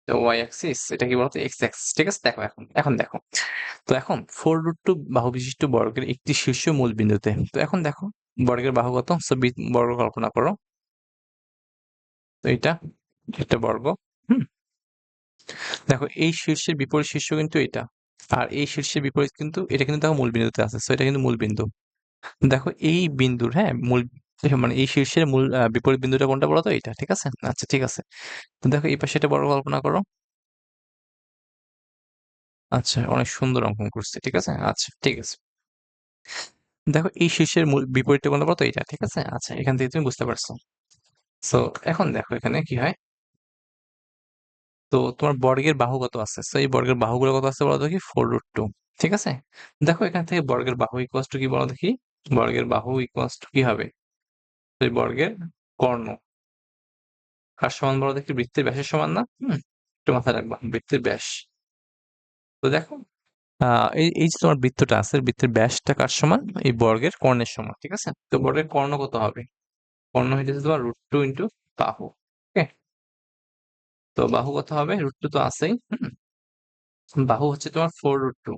তো y অ্যাক্সিস, এটা কি বলতো? x Axis. ঠিক আছে? দেখো এখন দেখো। তো এখন 4√2 বাহু বিশিষ্ট বর্গের একটি শীর্ষ মূল বিন্দুতে। তো এখন দেখো বর্গের বাহু কত? সো বর্গ কল্পনা করো। তো এটা একটা বর্গ। হুম। দেখো এই শীর্ষের বিপরীত শীর্ষ কিন্তু এটা। আর এই শীর্ষের বিপরীত কিন্তু এটা কিন্তু দেখো মূল বিন্দুতে আছে। সো এটা কিন্তু মূল বিন্দু। দেখো এই বিন্দুর, হ্যাঁ, মানে এই শীর্ষের মূল বিপরীত বিন্দুটা কোনটা বলো তো? এইটা। ঠিক আছে? আচ্ছা, ঠিক আছে। তো দেখো এই পাশে একটা বর্গ কল্পনা করো। আচ্ছা, অনেক সুন্দর অঙ্কন করছে। ঠিক আছে? আচ্ছা, ঠিক আছে। দেখো এই শীর্ষের মূল বিপরীতটা কোনটা বলো তো? এইটা। ঠিক আছে? আচ্ছা, এখান থেকে তুমি বুঝতে পারছো। সো এখন দেখো এখানে কি হয়। তো তোমার বর্গের বাহু কত আছে? সো এই বর্গের বাহুগুলো কত আছে বলো দেখি? 4√2। ঠিক আছে? দেখো এখান থেকে বর্গের বাহু ইকুয়ালস টু কি বলো দেখি? বর্গের বাহু ইকুয়ালস টু কি হবে? এই বর্গের কর্ণ কার সমান বলো দেখি? বৃত্তের ব্যাসের সমান না? একটু মাথায় রাখবা, বৃত্তের ব্যাস। তো দেখো এই যে তোমার বৃত্তটা আছে, বৃত্তের ব্যাসটা কার সমান? এই বর্গের কর্ণের সমান। ঠিক আছে? তো বর্গের কর্ণ কত হবে? কর্ণ হইতেছে তোমার √2 ইন্টু বাহু। ওকে? তো বাহু কত হবে? √2 তো আছেই। বাহু হচ্ছে তোমার 4√2।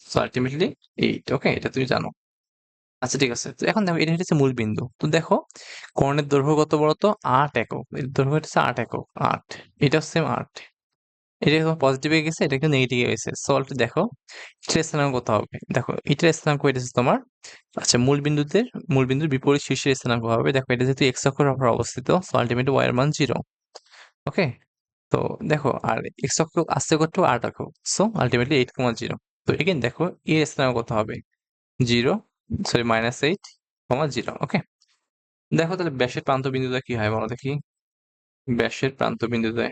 So ultimately 8। ওকে, এটা তুমি জানো। আচ্ছা, ঠিক আছে। তো এখন দেখো এটা হচ্ছে মূল বিন্দু। তো দেখো কর্ণের দৈর্ঘ্য কত বলতো? 8 একক। এর দৈর্ঘ্য হচ্ছে 8 একক। 8। এটা সেম 8। এটা যখন পজিটিভে গেছে, এটা কিন্তু নেগেটিভে গেছে। সো দেখো এটার স্থানাঙ্ক কত হবে? দেখো এটার স্থানাঙ্ক হইতেছে তোমার, আচ্ছা, মূল বিন্দুর বিপরীত শীর্ষের স্থানাঙ্ক হবে। দেখো এটা যেহেতু এক্স অক্ষের উপর অবস্থিত, সো আলটিমেটলি y এর মান 0। ওকে? তো দেখো আর এক্স অক্ষ আস্তে করতেও 8 একক। So ultimately 8,0। তো এগেন দেখো এর স্থানাঙ্ক কত হবে? 0, সরি -8, 0। ওকে? দেখো তাহলে ব্যাসের প্রান্ত বিন্দুটা কি হয় বলো দেখি? ব্যাসের প্রান্ত বিন্দুতে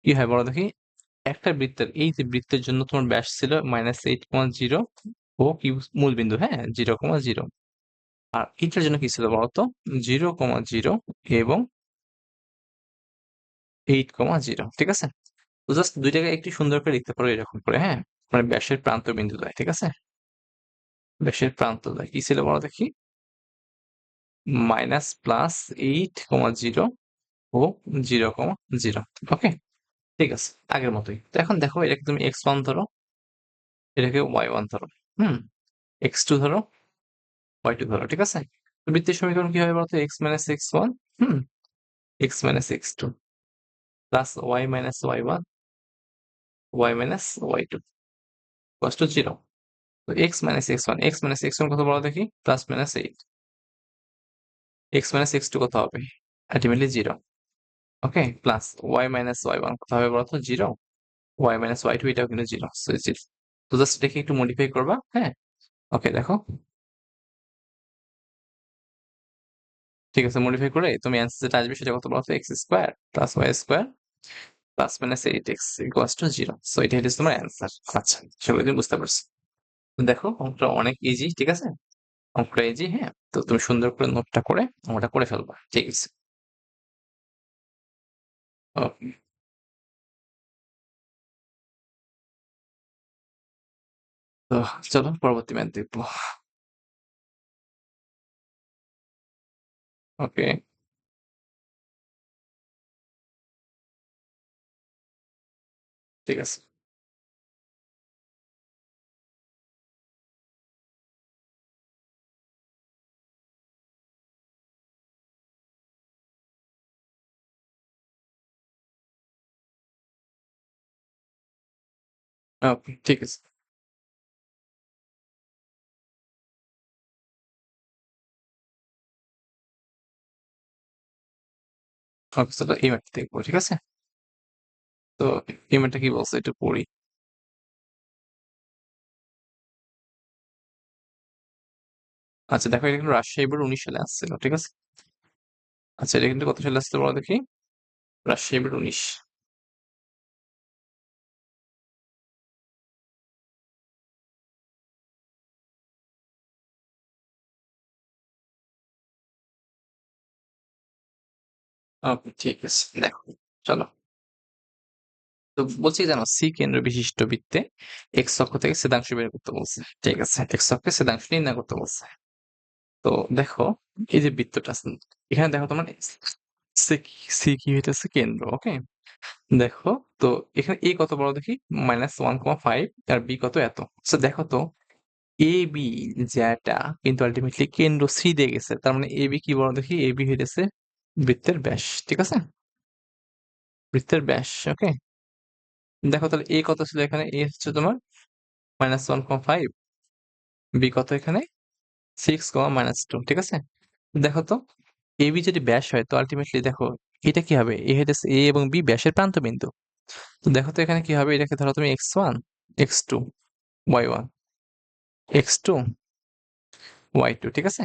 কি হয় বলো দেখি? একটা বৃত্তের, এই যে বৃত্তের জন্য তোমার ব্যাস ছিল -8,0 ও কি মূল বিন্দু, হ্যাঁ, 0,0। আর এটার জন্য কি ছিল বলতো? 0,0 এবং 8,0। ঠিক আছে? তো জাস্ট দুইটাকে একটু সুন্দর করে লিখতে পারো এরকম করে, হ্যাঁ? মানে ব্যাসের প্রান্ত বিন্দু দেয়। ঠিক আছে? ব্যাসের প্রান্ত দেয় কি ছিল বলো দেখি? -+8,0 ও 0,0। ওকে? ঠিক আছে, আগের মতোই। তো এখন দেখো এটাকে তুমি x1 ধরো, এটাকে y1 ধরো। হুম। x2 ধরো, y2 ধরো। ঠিক আছে? তো বৃত্তের সমীকরণ কি হবে বলতো? x - x1, hmm, x - x2 plus y - y1, y - y2 equals to 0। তো x - x1, x - x1 কত বলো দেখি? +-8। x - x2 কত হবে? আলটিমেটলি 0। ওকে? প্লাস y - y1 কত হবে বলো তো? 0। y - y2 এটাও কিন্তু 0। সো 0। তো জাস্ট এটাকে একটু মডিফাই করবা, হ্যাঁ? ওকে, দেখো। ঠিক আছে, মডিফাই করে তুমি অ্যান্সার যেটা আসবে সেটা কত বলতো? x square plus y square plus minus 8x equals to 0। So এটা হচ্ছে তোমার অ্যান্সার। আচ্ছা, সেগুলো তুমি বুঝতে পারছো। তো দেখো অঙ্কটা অনেক ইজি। ঠিক আছে? অঙ্কটা ইজি, হ্যাঁ? তো তুমি সুন্দর করে নোটটা করে অঙ্কটা করে ফেলবা। ঠিক আছে? ওকে। তো চলো পরবর্তী ম্যাথ দেখবো। ওকে, ঠিক আছে। ওকে, ঠিক আছে। ওকে, তো এই ম্যাথটা দেখবো, ঠিক আছে? তো এই ম্যাথটা কি বলছে একটু পড়ি। আচ্ছা দেখো, এটা কিন্তু রাজশাহী বোর্ড 19 সালে আসছিল, ঠিক আছে? আচ্ছা, এটা কিন্তু কত সালে আসছে বলো দেখি? রাজশাহী বোর্ড 19। ওকে, ঠিক আছে, দেখো, চলো। তো বলছি জানো, সি কেন্দ্র বিশিষ্ট বৃত্তে এক্স অক্ষ থেকে ছেদাংশ বের করতে বলছে, ঠিক আছে? এক্স অক্ষে ছেদাংশ নির্ণয় করতে বলছে। তো দেখো, এই যে বৃত্তটা আছে, এখানে দেখো তোমার সি, সি কি হইতেছে কেন্দ্র, ওকে? দেখো, তো এখানে এ কত বড় দেখি? -1,5, আর বি কত? এত। আচ্ছা দেখো তো, এ বি যেটা কিন্তু আলটিমেটলি কেন্দ্র সি দিয়ে গেছে, তার মানে এ বি কি বড় দেখি? এ বি হইতেছে বৃত্তের ব্যাস, ঠিক আছে? বৃত্তের ব্যাস, ওকে? দেখো তাহলে এ কত ছিল এখানে? এ হচ্ছে তোমার -1,5, বি কত এখানে? 6, -2, ঠিক আছে? দেখো তো, এ বি যদি ব্যাস হয়, তো আলটিমেটলি দেখো এটা কি হবে? এ হইতেছে এ এবং বি ব্যাসের প্রান্ত বিন্দু। তো দেখো তো এখানে কি হবে? এটাকে ধরো তুমি x1, x2, y1, x2, y2, ঠিক আছে?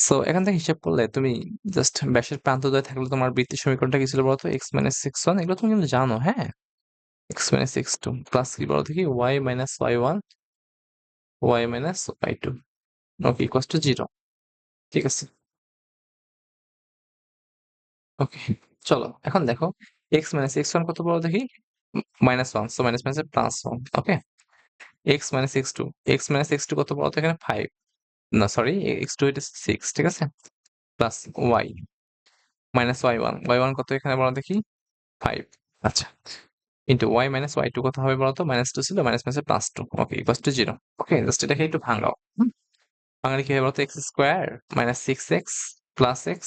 সো এখান থেকে হিসাব করলে তুমি জাস্ট ব্যাসের প্রান্তদ্বয় থাকলে তোমার বৃত্তের সমীকরণটা কি ছিল বলতো? x - x1, এগুলো তুমি কিন্তু জানো, হ্যাঁ? x - x2 প্লাস কি বলো দেখি? y - y1, y - y2, okay, equals to 0, ঠিক আছে? ওকে, চলো এখন দেখো, x - x1 কত বড় দেখি? -1, সো মাইনাস মাইনাসে +1, ওকে? x - x2, x - x2 কত বড় তো এখানে? 5, না সরি, x2 এটা 6, ঠিক আছে? প্লাস y y1 কত এখানে বলো দেখি? 5, আচ্ছা, ইন্টু y - y2 কত হবে বলতো? -2 ছিল, মাইনাস মাইনাসে +2, ওকে, ইকুয়ালস টু 0, ওকে? জাস্ট এটাকে একটু ভাঙাও, ভাঙালে কি হবে বলতো? x square -6x plus x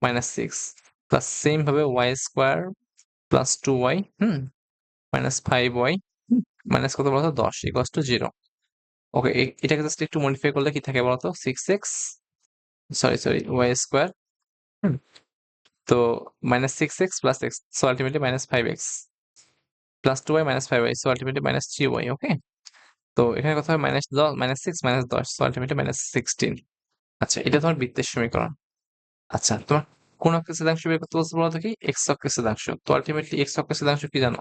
-6 plus same ভাবে y square plus 2y, -5y, minus কত বলতো? 10, ইকুয়ালস টু 0, ওকে? এটাকে জাস্ট একটু মডিফাই করলে কি থাকে বলতো? 6x, সরি y স্কোয়ার, তো -6x plus x, so ultimately -5x plus 2y -5y, so ultimately -3y, ওকে? তো এখানে কথা হবে -10, -6, -10, সো আলটিমেটলি -16। আচ্ছা, এটা তোমার বৃত্তের সমীকরণ। আচ্ছা, তোমার কোন অক্ষের ছেদাংশ বের করতে বলছে বলো দেখি? এক্স অক্ষের ছেদাংশ। তো আলটিমেটলি এক্স অক্ষের ছেদাংশ কি জানো?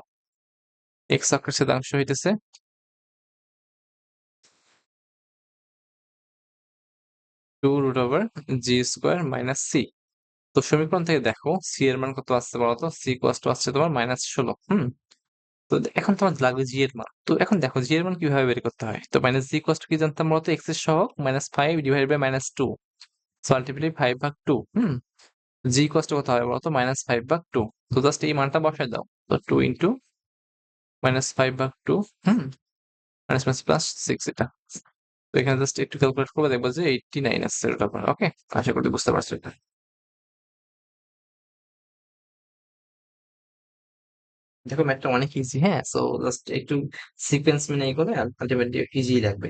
এক্স অক্ষের ছেদাংশ হইতেছে 2√g² - c। তো সমীকরণ থেকে দেখো সি এর মান কত আসছে বলতো? সি ইকুয়ালস টু আসছে তোমার -16, তো এখন তোমার লাগবে জি এর মান। তো এখন দেখো জি এর মান কিভাবে বের করতে হয়? তো মাইনাস জি ইকুয়ালস টু কি জানতাম বলতো? এক্স এর সহগ -5 divided by -2, so ultimately 5/2, G equals to কত হবে বলতো? -5/2। তো জাস্ট এই মানটা বসায় দাও। তো 2 ইন্টু -5/2, মাইনাস মাইনাস প্লাস 6 এটা। তো এখানে জাস্ট একটু ক্যালকুলেট করলে দেখবো যে 89 আসছে এর উপর, ওকে? আশা করি বুঝতে পারছো এটা। দেখো ম্যাথটা অনেক ইজি, হ্যাঁ? সো জাস্ট একটু সিকোয়েন্স মেনে এগোলে আলটিমেটলি ইজি লাগবে।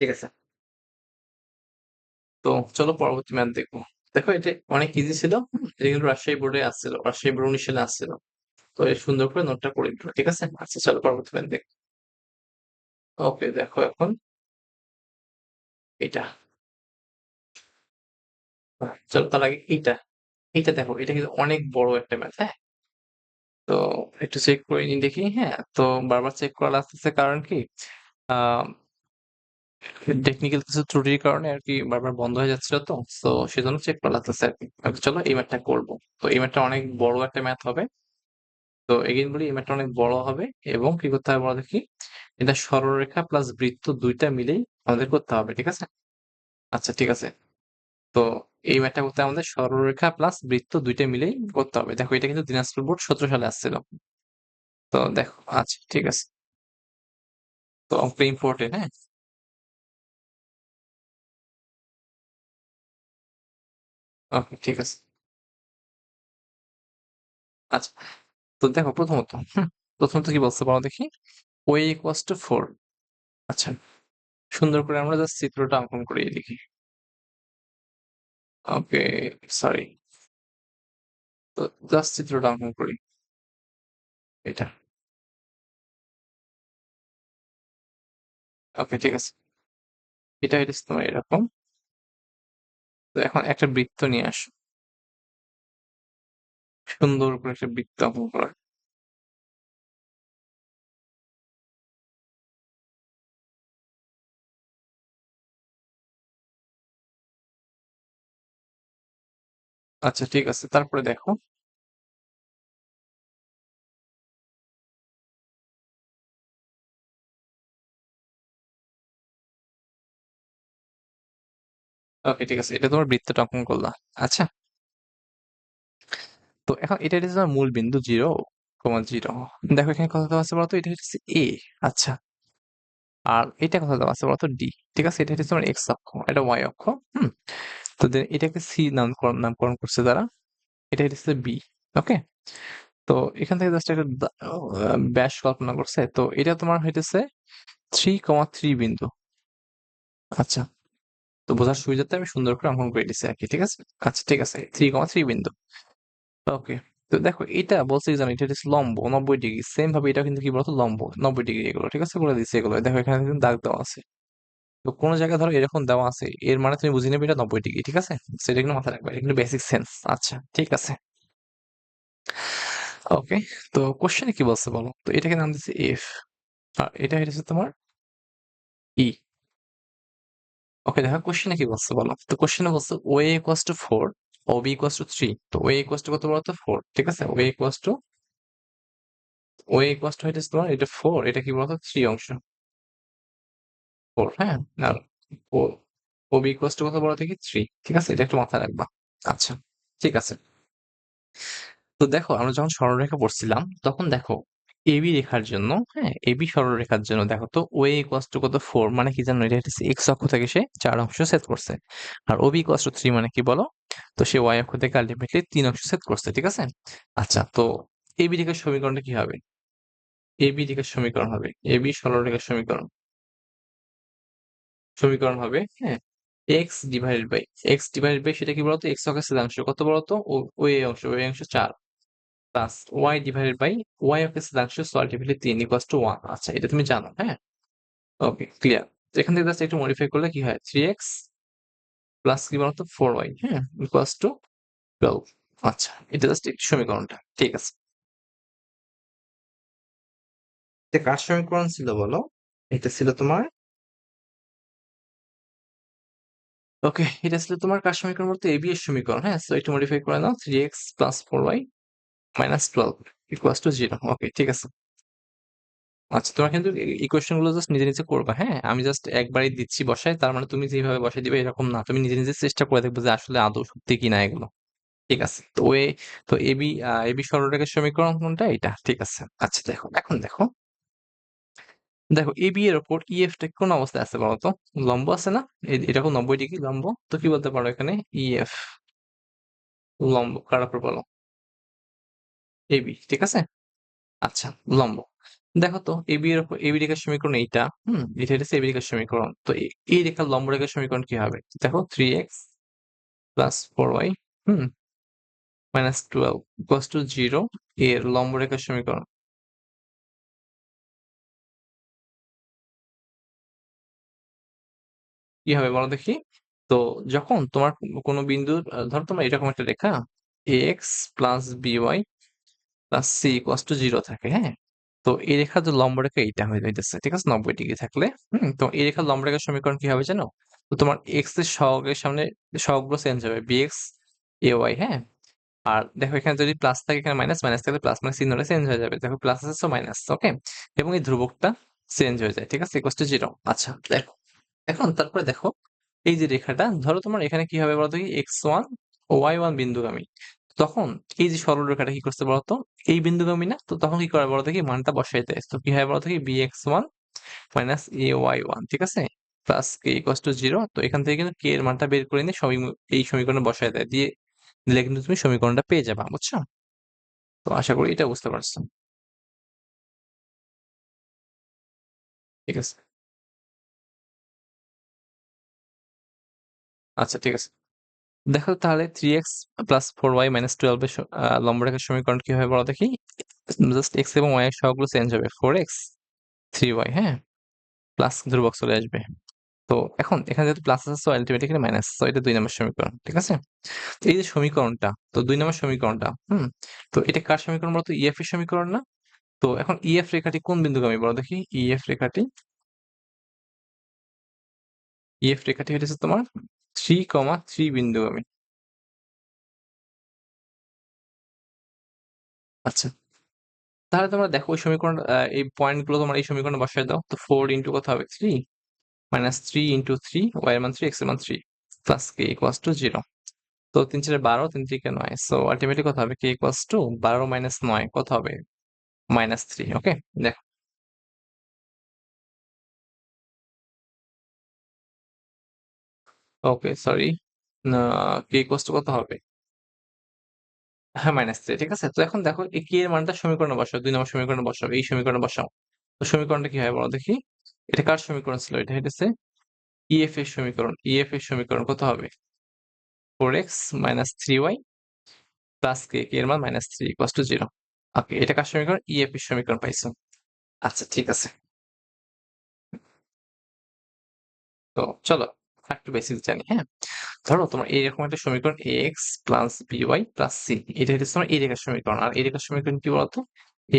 ঠিক আছে, তো চলো পরবর্তী ম্যাথ দেখবো। দেখো এটা অনেক ইজি ছিল, এটা কিন্তু রাজশাহী বোর্ডে আসছিল, রাজশাহী বোর্ড 19 সালে আসছিল। তো এই সুন্দর করে নোটটা করে দিল, ঠিক আছে? আচ্ছা চলো পরবর্তী ম্যাথ দেখো। ওকে, দেখো এখন এটা, চলো তার আগে এইটা, এইটা দেখো, এটা কিন্তু অনেক বড় একটা ম্যাথ, হ্যাঁ? তো একটু চেক করে নি দেখি, হ্যাঁ? তো বারবার চেক করা লাগতেছে কারণ কি? আহ টেকনিক্যাল কিছু ত্রুটির কারণে আর কি বারবার বন্ধ হয়ে যাচ্ছিল, তো তো সেজন্য চেক করা লাগতেছে আর কি। চলো এই ম্যাথটা করবো। তো এই ম্যাথটা অনেক বড় একটা ম্যাথ হবে। তো এগেইন বলি, এই ম্যাথটা অনেক বড় হবে এবং কি করতে হবে বলো দেখি? এটা সরলরেখা প্লাস বৃত্ত দুইটা মিলেই আমাদের করতে হবে, ঠিক আছে? আচ্ছা ঠিক আছে। তো এই ম্যাথটা করতে আমাদের সরলরেখা প্লাস বৃত্ত দুইটা মিলেই করতে হবে। দেখো এটা কিন্তু দিনাজপুর বোর্ড 17 সালে আসছিল। তো দেখো, আচ্ছা ঠিক আছে। তো অঙ্ক ইম্পর্টেন্ট, হ্যাঁ? ওকে, ঠিক আছে। আচ্ছা, তো দেখো প্রথমত কি বলছে বলো দেখি? y equals to 4। আচ্ছা, সুন্দর করে আমরা জাস্ট চিত্রটা অঙ্কন করিয়ে লিখি। ওকে, সরি। তো জাস্ট চিত্রটা অঙ্কন করি। এটা। ওকে, ঠিক আছে। এটা হইতেছে তোমার এরকম। তো এখন একটা বৃত্ত নিয়ে আসো। সুন্দর করে একটা বৃত্ত অঙ্কন করা। আচ্ছা, ঠিক আছে। তারপরে দেখো। ওকে, ঠিক আছে। এটা তোমার বৃত্তটা অঙ্কন করলা। আচ্ছা, তো এখন এটা হচ্ছে তোমার মূল বিন্দু 0,0। দেখো এখানে কত দেওয়া আছে বলতো? এটা হচ্ছে a। আচ্ছা, আর এটা কত দেওয়া আছে বলতো? d। ঠিক আছে, এটা হচ্ছে তোমার x অক্ষ, এটা y অক্ষ। হুম। তো then এটাকে c নামকরণ করছে তারা। এটা হচ্ছে b। ওকে। তো এখান থেকে জাস্ট একটা ব্যাস কল্পনা করছে। তো এটা তোমার হইতেছে 3,3 বিন্দু। আচ্ছা, তো বোঝার সুবিধার্থে আমি সুন্দর করে অঙ্কন করে দিচ্ছি আরকি। ঠিক আছে? আচ্ছা, ঠিক আছে। 3,3 বিন্দু। ওকে। তো দেখো এটা বলছে কি জানো? এটা হচ্ছে লম্ব 90 ডিগ্রি। সেম ভাবে এটা কিন্তু কি বলতো? লম্ব 90 ডিগ্রি এগুলো। ঠিক আছে? বলে দিচ্ছি এগুলো। দেখো এখানে কিন্তু দাগ দেওয়া আছে। তো কোনো জায়গায় ধরো এরকম দেওয়া আছে, এর মানে তুমি বুঝে নেবে এটা 90 ডিগ্রি। ঠিক আছে? সেটা কিন্তু মাথায় রাখবে। এটা কিন্তু বেসিক সেন্স। আচ্ছা, ঠিক আছে। ওকে। তো কোশ্চেনে কি বলছে বলো? তো এটাকে নাম দিচ্ছে এফ। আর এটা হচ্ছে তোমার ই। ওকে, দেখো কোশ্চেনে কি বলছে বলো? তো কোশ্চেনে বলছে O A equals to 4, O B equals to 3। তো ও এ ইকুয়ালস টু কত বলো তো? 4। ঠিক আছে? ও এ ইকুয়ালস টু হইতেছে তোমার এটা 4, এটা কি বলতো? 3 অংশ। 4, হ্যাঁ? আর ও ও বি ইকুয়ালস টু কত বলো দেখি? 3। ঠিক আছে? এটা একটু মাথায় রাখবা। আচ্ছা, ঠিক আছে। তো দেখো আমরা যখন সরলরেখা পড়ছিলাম তখন দেখো এবি রেখার জন্য, হ্যাঁ, এবি সরলরেখার জন্য দেখো তো ও এ ইকুয়ালস টু কত? 4। মানে কি জানো? এটা হচ্ছে এক্স অক্ষ থেকে সে 4 অংশ ছেদ করছে। আর ওবি ইকুয়ালস টু 3 মানে কি বলো? তো সে ওয়াই অক্ষ থেকে আলটিমেটলি 3 অংশ ছেদ করছে। ঠিক আছে? আচ্ছা, তো এবি রেখার সমীকরণটা কি হবে? এবি রেখার সমীকরণ হবে, এবি সরলরেখার সমীকরণ হবে, হ্যাঁ, এক্স ডিভাইডেড বাই সেটা কি বলতো? এক্স অক্ষের ছেদাংশ কত বলতো? ও এ অংশ 4 plus Y divided by Y অক্ষের ছেদাংশ, সো আলটিমেটলি 3 ইকুয়ালস টু 1। আচ্ছা, এটা তুমি জানো, হ্যাঁ? Okay, clear. তো এখান থেকে জাস্ট একটু মডিফাই করলে কি হয়? 3x প্লাস কি বলতো? 4y, হ্যাঁ, ইকুয়ালস টু 12। আচ্ছা, এটা জাস্ট একটু সমীকরণটা। ঠিক আছে। এটা কার সমীকরণ ছিল বলো? এটা ছিল তোমার, ওকে, এটা ছিল তোমার কার সমীকরণ বলতে? এবি এর সমীকরণ, হ্যাঁ? সো একটু মডিফাই করে নাও। 3x plus 4y minus 12 equals to 0। ওকে, ঠিক আছে। আচ্ছা, তোমার কিন্তু ইকুয়েশন গুলো জাস্ট নিজে নিজে করবা, হ্যাঁ? আমি জাস্ট একবারই দিচ্ছি বসায়, তার মানে তুমি যেভাবে বসাই দিবে এরকম না। তুমি নিজে নিজে চেষ্টা করে দেখবে যে আসলে আদৌ সত্যি কিনা এগুলো। ঠিক আছে। তো এবি সরলরেখার সমীকরণ কোনটা? এটা। ঠিক আছে। আচ্ছা, দেখো এখন দেখো এবি এর উপর ইএফ টা কোন অবস্থায় আছে বলতো? লম্ব আছে না? এরকম 90 ডিগ্রি লম্ব। তো কি বলতে পারো এখানে? ইএফ লম্ব কার উপর বলো? এবি। ঠিক আছে? আচ্ছা, লম্ব। দেখো তো এবি এর উপর এবি রেখার সমীকরণ এইটা, এটা হচ্ছে এবি রেখার সমীকরণ। তো এই রেখার লম্ব রেখার সমীকরণ কি হবে? দেখো 3x plus 4y, hmm, minus 12 equals to 0 এর লম্ব রেখার সমীকরণ কি হবে বলো দেখি? তো যখন তোমার কোনো বিন্দুর ধরো তোমার এরকম একটা রেখা x plus by plus C equals to 0 থাকে, হ্যাঁ? তো এই রেখার যে লম্ব রেখা এইটা হয়ে যাইতেছে। ঠিক আছে? 90 ডিগ্রি থাকলে, তো এই রেখার লম্ব রেখার সমীকরণ কি হবে জানো? তো তোমার এক্স এর সহগের সামনে সহগগুলো চেঞ্জ হবে, বিএক্স এ ওয়াই, হ্যাঁ? আর দেখো এখানে যদি প্লাস থাকে, এখানে মাইনাস, মাইনাস থাকলে প্লাস, মানে চিহ্নটা চেঞ্জ হয়ে যাবে। দেখো প্লাস আছে, মাইনাস। ওকে, এবং এই ধ্রুবকটা চেঞ্জ হয়ে যায়। ঠিক আছে? Equals to 0। আচ্ছা, দেখো এখন তারপরে দেখো এই যে রেখাটা ধরো তোমার এখানে কি হবে বলতো? কি x1 ও y1 বিন্দুগামী। তখন এই যে সরল রেখাটা কি করছে বলতো? এই বিন্দুগামী না? তো তখন কি করে বলতো? কি মানটা বসাই দেয়। তো কি হয় বলতো? কি bx1 মাইনাস ay1। ঠিক আছে? Plus K equals to 0। তো এখান থেকে কিন্তু কে এর মানটা বের করে নিয়ে এই সমীকরণে বসায় দেয়, দিয়ে দিলে কিন্তু তুমি সমীকরণটা পেয়ে যাবা, বুঝছো? তো আশা করি এটা বুঝতে পারছো। ঠিক আছে, আচ্ছা ঠিক আছে। দেখো তাহলে 3x প্লাস 4y মাইনাস 12 এর লম্ব রেখার সমীকরণ কি হবে বলো দেখি। জাস্ট x এবং y এর সহগগুলো চেঞ্জ হবে, 4x 3y, হ্যাঁ, প্লাস ধ্রুবক চলে আসবে। তো এখন এখানে যেহেতু প্লাস আছে, সো আলটিমেটলি এখানে মাইনাস, সো এটা 2 নম্বর সমীকরণ, ঠিক আছে। তো এই যে সমীকরণটা, তো 2 নম্বর সমীকরণটা, তো এটা কার সমীকরণ বলতো? ইএফ এর সমীকরণ না? তো এখন ইএফ রেখাটি কোন বিন্দুগামী বলো দেখি। ইএফ রেখাটি হচ্ছে তোমার 3,3 বিন্দুগামী। আচ্ছা, তাহলে তোমরা দেখো ওই সমীকরণ, এই পয়েন্ট গুলো তোমার এই সমীকরণে বসায় দাও। তো 4 ইন্টু কত হবে? 3 মাইনাস 3 ইন্টু 3, ওয়াই এর মান 3, এক্স এর মান 3, প্লাস কে ইকুয়ালস টু 0। তো 3 4 12, 3 3 9, সো আলটিমেটলি কত হবে? কে ইকুয়ালস টু 12 মাইনাস 9 কত হবে? -3। ওকে, দেখো। ওকে, সরি, না, কে ইকুয়ালস টু কত হবে? হ্যাঁ, -3, ঠিক আছে। তো এখন দেখো এই কে এর মানটা সমীকরণে বসাও, 2 নম্বর সমীকরণে বসাও, এই সমীকরণে বসাও। তো সমীকরণটা কি হয় বলো দেখি। এটা কার সমীকরণ ছিল? এটা হইতেছে ইএফ এর সমীকরণ। ইএফ এর সমীকরণ কত হবে? 4x মাইনাস 3y প্লাস কে, কে এর মান -3 ইকুয়ালস টু 0। ওকে, এটা কার সমীকরণ? ইএফ এর সমীকরণ পাইছো। আচ্ছা ঠিক আছে। তো চলো একটু বেসিক জানি, হ্যাঁ। ধরো তোমার এইরকম একটা সমীকরণ X plus by plus C, এটা হচ্ছে তোমার এই রেখার সমীকরণ। আর এই রেখার সমীকরণ কি বলতো?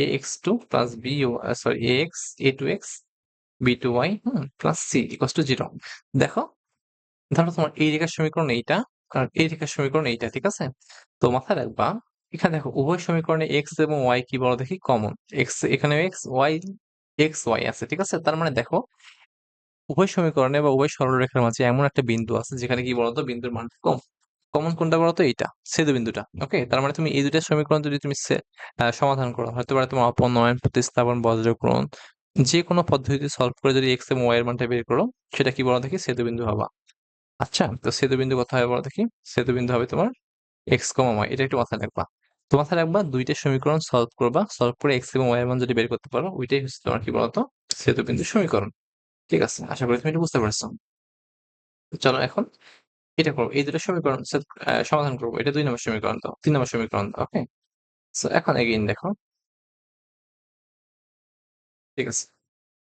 A X two plus B, sorry, A X, A two X, B two Y, plus C equals to 0। দেখো, ধরো তোমার এই রেখার সমীকরণ এইটা, আর এই রেখার সমীকরণ এইটা, ঠিক আছে। তো মাথায় রাখবা, এখানে দেখো উভয় সমীকরণে এক্স এবং ওয়াই কি বলো দেখি কমন। এক্স এখানে, এক্স ওয়াই আছে, ঠিক আছে। তার মানে দেখো উভয় সমীকরণে বা উভয় সরলরেখার মাঝে এমন একটা বিন্দু আছে যেখানে কি বলতো বিন্দুর মান কম। কমন কোনটা বলতো? এইটা, ছেদ বিন্দুটা। ওকে, তার মানে তুমি এই দুইটা সমীকরণ যদি তুমি সমাধান করো, হতে পারে তোমার অপনয়ন, প্রতিস্থাপন, বজ্রগ্রহণ, যে কোনো পদ্ধতিতে সলভ করে যদি এক্স এবং ওয়াই এর মানটা বের করো, সেটা কি বলো দেখি? ছেদবিন্দু হবা। আচ্ছা, তো ছেদবিন্দু কোথায় হবে বলো দেখি। ছেদবিন্দু হবে তোমার এক্স কমা ওয়াই, এটা একটু মাথায় রাখবা। তো মাথায় রাখবা, দুইটা সমীকরণ সলভ করবা, সলভ করে এক্স এবং ওয়াই এর মান যদি বের করতে পারো, ওইটাই হচ্ছে তোমার কি বলতো ছেদবিন্দু সমীকরণ। ঠিক আছে, আশা করি তুমি এটা বুঝতে পারছো। তো চলো এখন এটা করবো, এই দুটো সমীকরণ সমাধান করবো। এটা 2 নম্বর সমীকরণ, দাও 3 নম্বর সমীকরণ দাও। ওকে, সো এখন এগেইন দেখো, ঠিক আছে।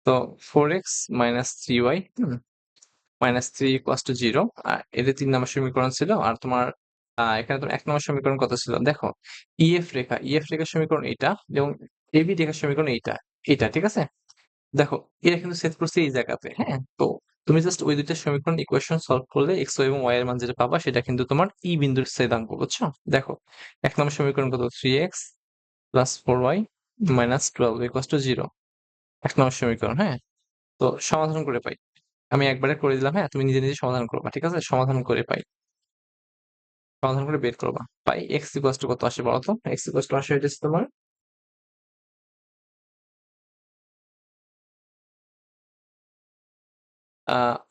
তো 4x minus 3y -3 equals to 0, এটা 3 নম্বর সমীকরণ ছিল। আর তোমার এখানে তোমার 1 নম্বর সমীকরণ কত ছিল দেখো। ইএফ রেখার সমীকরণ এইটা, এবং এবি রেখার সমীকরণ এইটা, এটা ঠিক আছে। দেখো, এরা কিন্তু সেট করছে এই জায়গাতে, হ্যাঁ। তো তুমি জাস্ট ওই দুইটা সমীকরণ ইকুয়েশন সলভ করলে এক্স এবং ওয়াই এর মান যেটা পাবা সেটা কিন্তু তোমার ই বিন্দুর ছেদাঙ্ক, বুঝছো? দেখো, 1 নম্বর সমীকরণ কত? 3x plus 4y minus 12 equals to 0, 1 নম্বর সমীকরণ, হ্যাঁ। তো সমাধান করে পাই, আমি একবারে করে দিলাম, হ্যাঁ, তুমি নিজে নিজে সমাধান করবা, ঠিক আছে। সমাধান করে পাই, সমাধান করে বের করবা। পাই এক্স ইকুয়ালস টু কত আসে বলো তো। এক্স ইকুয়ালস টু আসে হইতেছে তোমার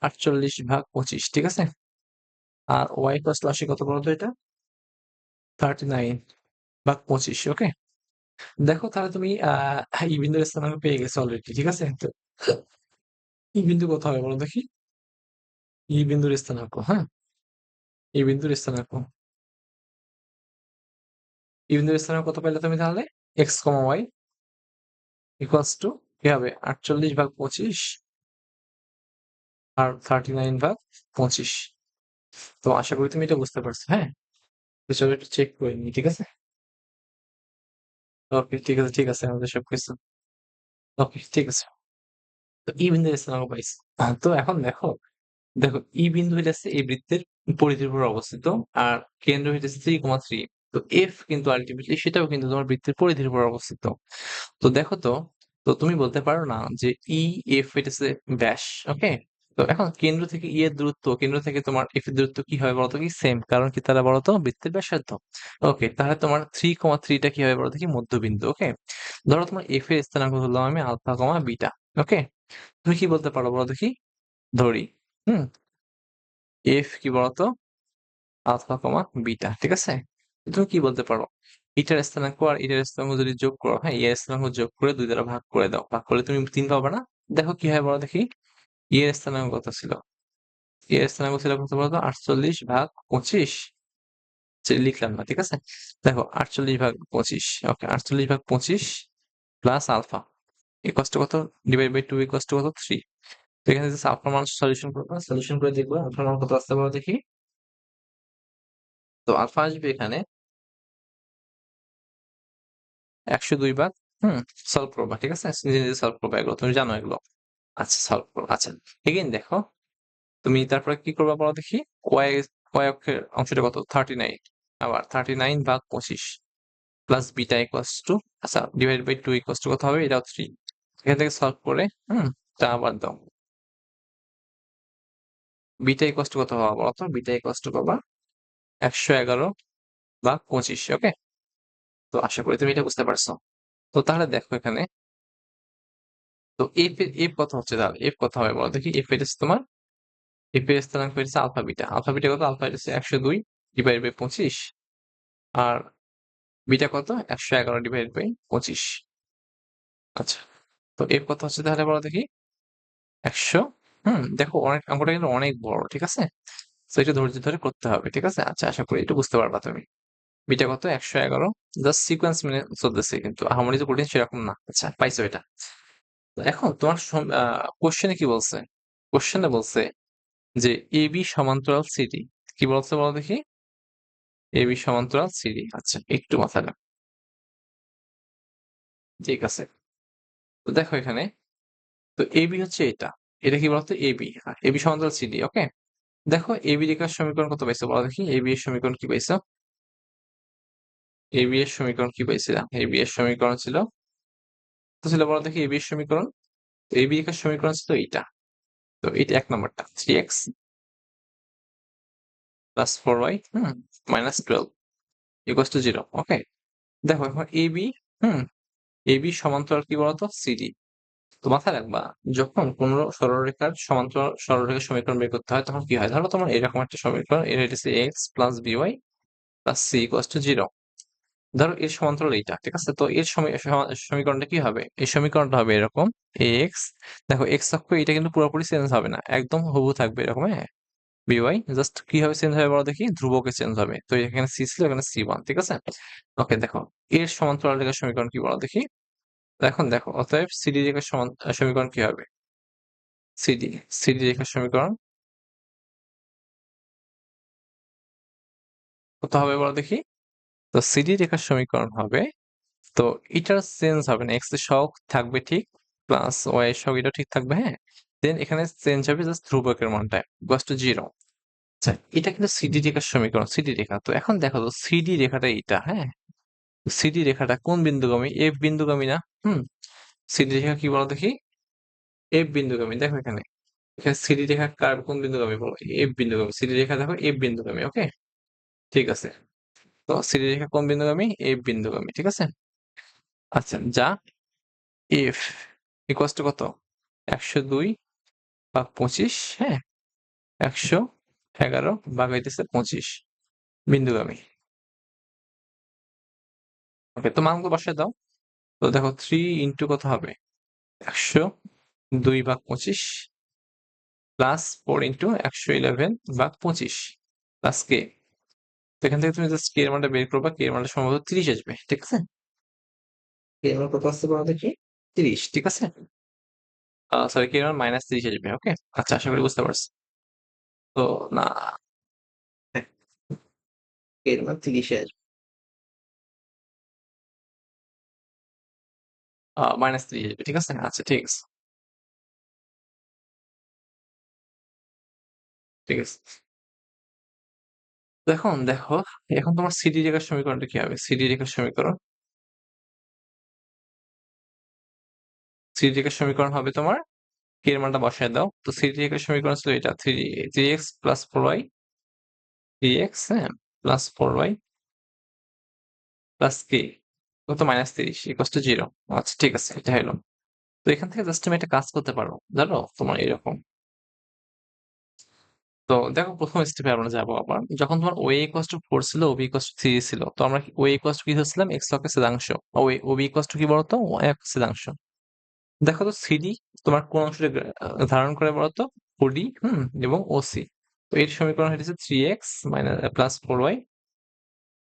48/25, ঠিক আছে। আর ওয়াই ইকুয়ালস টু আসে কত বলো তো? এটা 39/25। ওকে, দেখো তাহলে তুমি ই বিন্দুর স্থানাঙ্ক পেয়ে গেছো অলরেডি, ঠিক আছে। তো ই বিন্দু কত হবে বলো দেখি। ই বিন্দুর স্থানাঙ্ক, হ্যাঁ, ই বিন্দুর স্থানাঙ্ক, ই বিন্দুর স্থানাঙ্ক কত পাইলে তুমি তাহলে? X comma Y equals to কি হবে? 48/25 আর 39/25। তো আশা করি তুমি এটা বুঝতে পারছো, হ্যাঁ। তো চলো একটু চেক করে নিই, ঠিক আছে। ওকে, ঠিক আছে, ঠিক আছে, আমাদের সবকিছু ওকে, ঠিক আছে। তো ই বিন্দুর স্থানাঙ্ক পাইছি। তো এখন দেখো, দেখো ই বিন্দু হইতেছে এই বৃত্তের পরিধির উপর অবস্থিত, আর কেন্দ্র হইতেছে 3,3। তো এফ কিন্তু আলটিমেটলি সেটাও কিন্তু তোমার বৃত্তের পরিধির উপর অবস্থিত। তো দেখো তো, তো তুমি বলতে পারো না যে ই এফ হইতেছে ব্যাস। ওকে, তো এখন কেন্দ্র থেকে ই এর দূরত্ব, কেন্দ্র থেকে তোমার এফ এর দূরত্ব কি হবে বলতো? কি সেম, কারণ কি তারা বলতো বৃত্তের ব্যাসার্ধ। ওকে, তাহলে তোমার 3,3টা কি হবে বলতো? কি মধ্যবিন্দু। ওকে, ধরো তোমার এফ এর স্থানাঙ্ক ধরলাম আমি আলফা কমা বিটা। ওকে, তুমি কি বলতে পারো বলো দেখি। ধরি, হুম, এফ কি বলতো? আলফা কমা বিটা, ঠিক আছে। তুমি কি বলতে পারো? এটার স্থানাঙ্ক আর এটার স্থানাঙ্ক যদি যোগ করো, হ্যাঁ? এর স্থানাঙ্ক যোগ করে ২ দ্বারা ভাগ করে দাও। ভাগ করলে তুমি ৩ পাবা না? দেখো কি হয় বলো দেখি? এর স্থানাঙ্ক কত ছিল? এর স্থানাঙ্ক ছিল কত বলতো? ৪৮ ভাগ ২৫ লিখলাম না, ঠিক আছে? দেখো ৪৮ ভাগ ২৫, ওকে ৪৮ ভাগ ২৫ প্লাস আলফা ইকুয়ালস টু কত? ডিভাইড বাই 2 ইকুয়ালস টু কত? 3। তো এখানে জাস্ট আলফার মান সলিউশন করবা। সলিউশন করে দেখবা আলফার মান কত আসতে পারো দেখি? তো আলফা আসবে এখানে ১০২ ভাগ সলভ করবা, ঠিক আছে? নিজে, নিজে সলভ করবা এগুলো। তুমি জানো এগুলো। আচ্ছা সলভ করো। আচ্ছা। এগেইন দেখো, তুমি তারপরে কি করবা বলো দেখি? y y অক্ষের অংশটা কত? 39। আবার 39 ভাগ 25 প্লাস বিটা ইকুয়ালস টু আচ্ছা ডিভাইড বাই 2 ইকুয়ালস টু কত হবে? এটাও 3। এখান থেকে সলভ করে তা আবার দাও। বিটা ইকুয়ালস টু কত পাবা বলো তো? বিটা ইকুয়ালস টু পাবা ১১১ ভাগ 25, ওকে? তো আশা করি তুমি এটা বুঝতে পারছো। তো তাহলে দেখো এখানে, তো f কত হচ্ছে তাহলে? f কত হবে বলো দেখি? f এটা হচ্ছে তোমার, f এর স্থানাঙ্ক হচ্ছে আলফা বিটা। আলফা বিটা কত? আলফা এটা হচ্ছে ১০২ ডিভাইড বাই 25 আর বিটা কত? ১১১ ডিভাইড বাই 25। আচ্ছা। তো f কত হচ্ছে তাহলে বলো দেখি? ১০০ দেখো অনেক অঙ্কটা কিন্তু অনেক বড়, ঠিক আছে? তো একটু ধৈর্য ধরে করতে হবে, ঠিক আছে? আচ্ছা আশা করি একটু বুঝতে পারবা তুমি। বিটা কত? ১১১ জাস্ট সিকোয়েন্স মেনে চলতেছে কিন্তু আহামরি যে কঠিন সেরকম না। আচ্ছা পাইছো এটা। তো এখন তোমার কোশ্চেনে কি বলছে? কোশ্চেনে বলছে যে এবি সমান্তরাল সিডি। কি বলছে বলো দেখি? এবি সমান্তরাল সিডি। আচ্ছা একটু মাথায় রাখো। ঠিক আছে। তো দেখো এখানে, তো এবি হচ্ছে এটা। এটা কি বলতো? এবি। এবি সমান্তরাল সিডি, ওকে? দেখো এবি রেখার সমীকরণ কত পাইছো বলো দেখি? এবি এর সমীকরণ কি পাইছো? এবি এর সমীকরণ কি পাইছিলাম? এবি এর সমীকরণ ছিল, তো ছিল বলো দেখি এবি এর সমীকরণ? তো এবি রেখার সমীকরণ ছিল এইটা। তো এটা ১ নাম্বারটা 3x plus 4y minus 12 equals to 0, ওকে? দেখো এখন এবি হুম এবি সমান্তরাল কি বলতো? সিডি। তো মাথায় রাখবা, যখন কোন সরলরেখার সমান্তরাল সরলরেখার সমীকরণ বের করতে হয় তখন কি হয়? ধরো তোমার এরকম একটা সমীকরণ, এর হচ্ছে X plus by plus C equals to 0। ধরো এর সমান্তরাল এইটা, ঠিক আছে? তো এর সমীকরণটা কি হবে? এই সমীকরণটা হবে এরকম এক্স, দেখো এক্স অক্ষ এটা কিন্তু পুরোপুরি চেঞ্জ হবে না, একদম হুবহু থাকবে এরকম, হ্যাঁ? বিওয়াই জাস্ট কিভাবে চেঞ্জ হবে বলো দেখি? ধ্রুবকে চেঞ্জ হবে। তো এখানে সি ছিল, এখানে সি1, ঠিক আছে? ওকে দেখো, এর সমান্তরাল রেখার সমীকরণ কি বলো দেখি? তো এখন দেখো, অতএব সিডি রেখার সমীকরণ কি হবে? সিডি সিডি রেখার সমীকরণ কত হবে বলো দেখি? তো সিডি রেখার সমীকরণ হবে, তো এটার চেঞ্জ হবে না, এক্স এর সহগ থাকবে ঠিক, প্লাস ওয়াই এর সহগ এটা ঠিক থাকবে, হ্যাঁ? দেন এখানে চেঞ্জ হবে জাস্ট ধ্রুবকের মানটা ইকুয়ালস টু 0। আচ্ছা, এটা কিন্তু সিডি রেখার সমীকরণ, সিডি রেখা। তো এখন দেখো তো সিডি রেখাটা এইটা, হ্যাঁ? সিডি রেখাটা কোন বিন্দুগামী? এফ বিন্দুগামী না? হুম সিডি রেখা কি বলো দেখি? এফ বিন্দুগামী। দেখো এখানে, এখানে সিডি রেখা কার কোন বিন্দুগামী বলো? এফ বিন্দুগামী। সিডি রেখা দেখো এফ বিন্দুগামী, ওকে? ঠিক আছে। তো সিডি রেখা কোন বিন্দুগামী? এফ বিন্দুগামী, ঠিক আছে? আচ্ছা, যা এফ ইকুয়ালস টু কত? ১০২ ভাগ ২৫, হ্যাঁ? ১১১ ভাগ হইতেছে ২৫ বিন্দুগামী। ওকে, তো মানগুলো বসায় দাও। তো দেখো 3 ইনটু কত হবে? ১০২ ভাগ ২৫ প্লাস 4 ইনটু ১11 ভাগ ২৫ প্লাস কে। তো এখান থেকে তুমি জাস্ট কে এর মানটা বের করবা। কে এর মানটা সম্ভবত ৩০ আসবে, ঠিক আছে? কে এর মান কত আসতে পারো দেখি? ৩০, ঠিক আছে? সরি, কে এর মান -৩০ আসবে, ওকে? আচ্ছা আশা করি বুঝতে পারছো। তো না, কে এর মান ৩০ আসবে। -৩০ আসবে, ঠিক আছে? আচ্ছা ঠিক আছে। ঠিক আছে। তো এখন দেখো, এখন তোমার সিডি রেখার সমীকরণটা কি হবে? সিডি রেখার সমীকরণ, সিডি রেখার সমীকরণ হবে তোমার, কে এর মানটা বসায় দাও। তো সিডি রেখার সমীকরণ ছিল এটা 3x প্লাস 4y, 3x, হ্যাঁ, প্লাস 4y প্লাস কে কত? -৩০ ইকুয়ালস টু 0। আচ্ছা ঠিক আছে, এটা হলো। তো এখান থেকে জাস্ট তুমি একটা কাজ করতে পারো, জানো? তোমার এরকম তো দেখো প্রথম স্টেপে আমরা যাবো আবার। যখন তোমার OA ইকুয়ালস টু 4 ছিল, OB ইকুয়ালস টু 3 ছিল। তো আমরা OA ইকুয়ালস টু কি ধরছিলাম? x অক্ষের ছেদাংশ। OB ইকুয়ালস টু কি বলতো? Y অক্ষের ছেদাংশ। দেখো তো CD তোমার কোন অংশটা ধারণ করে বলতো? OD এবং OC। তো এর সমীকরণ হচ্ছে 3x প্লাস 4y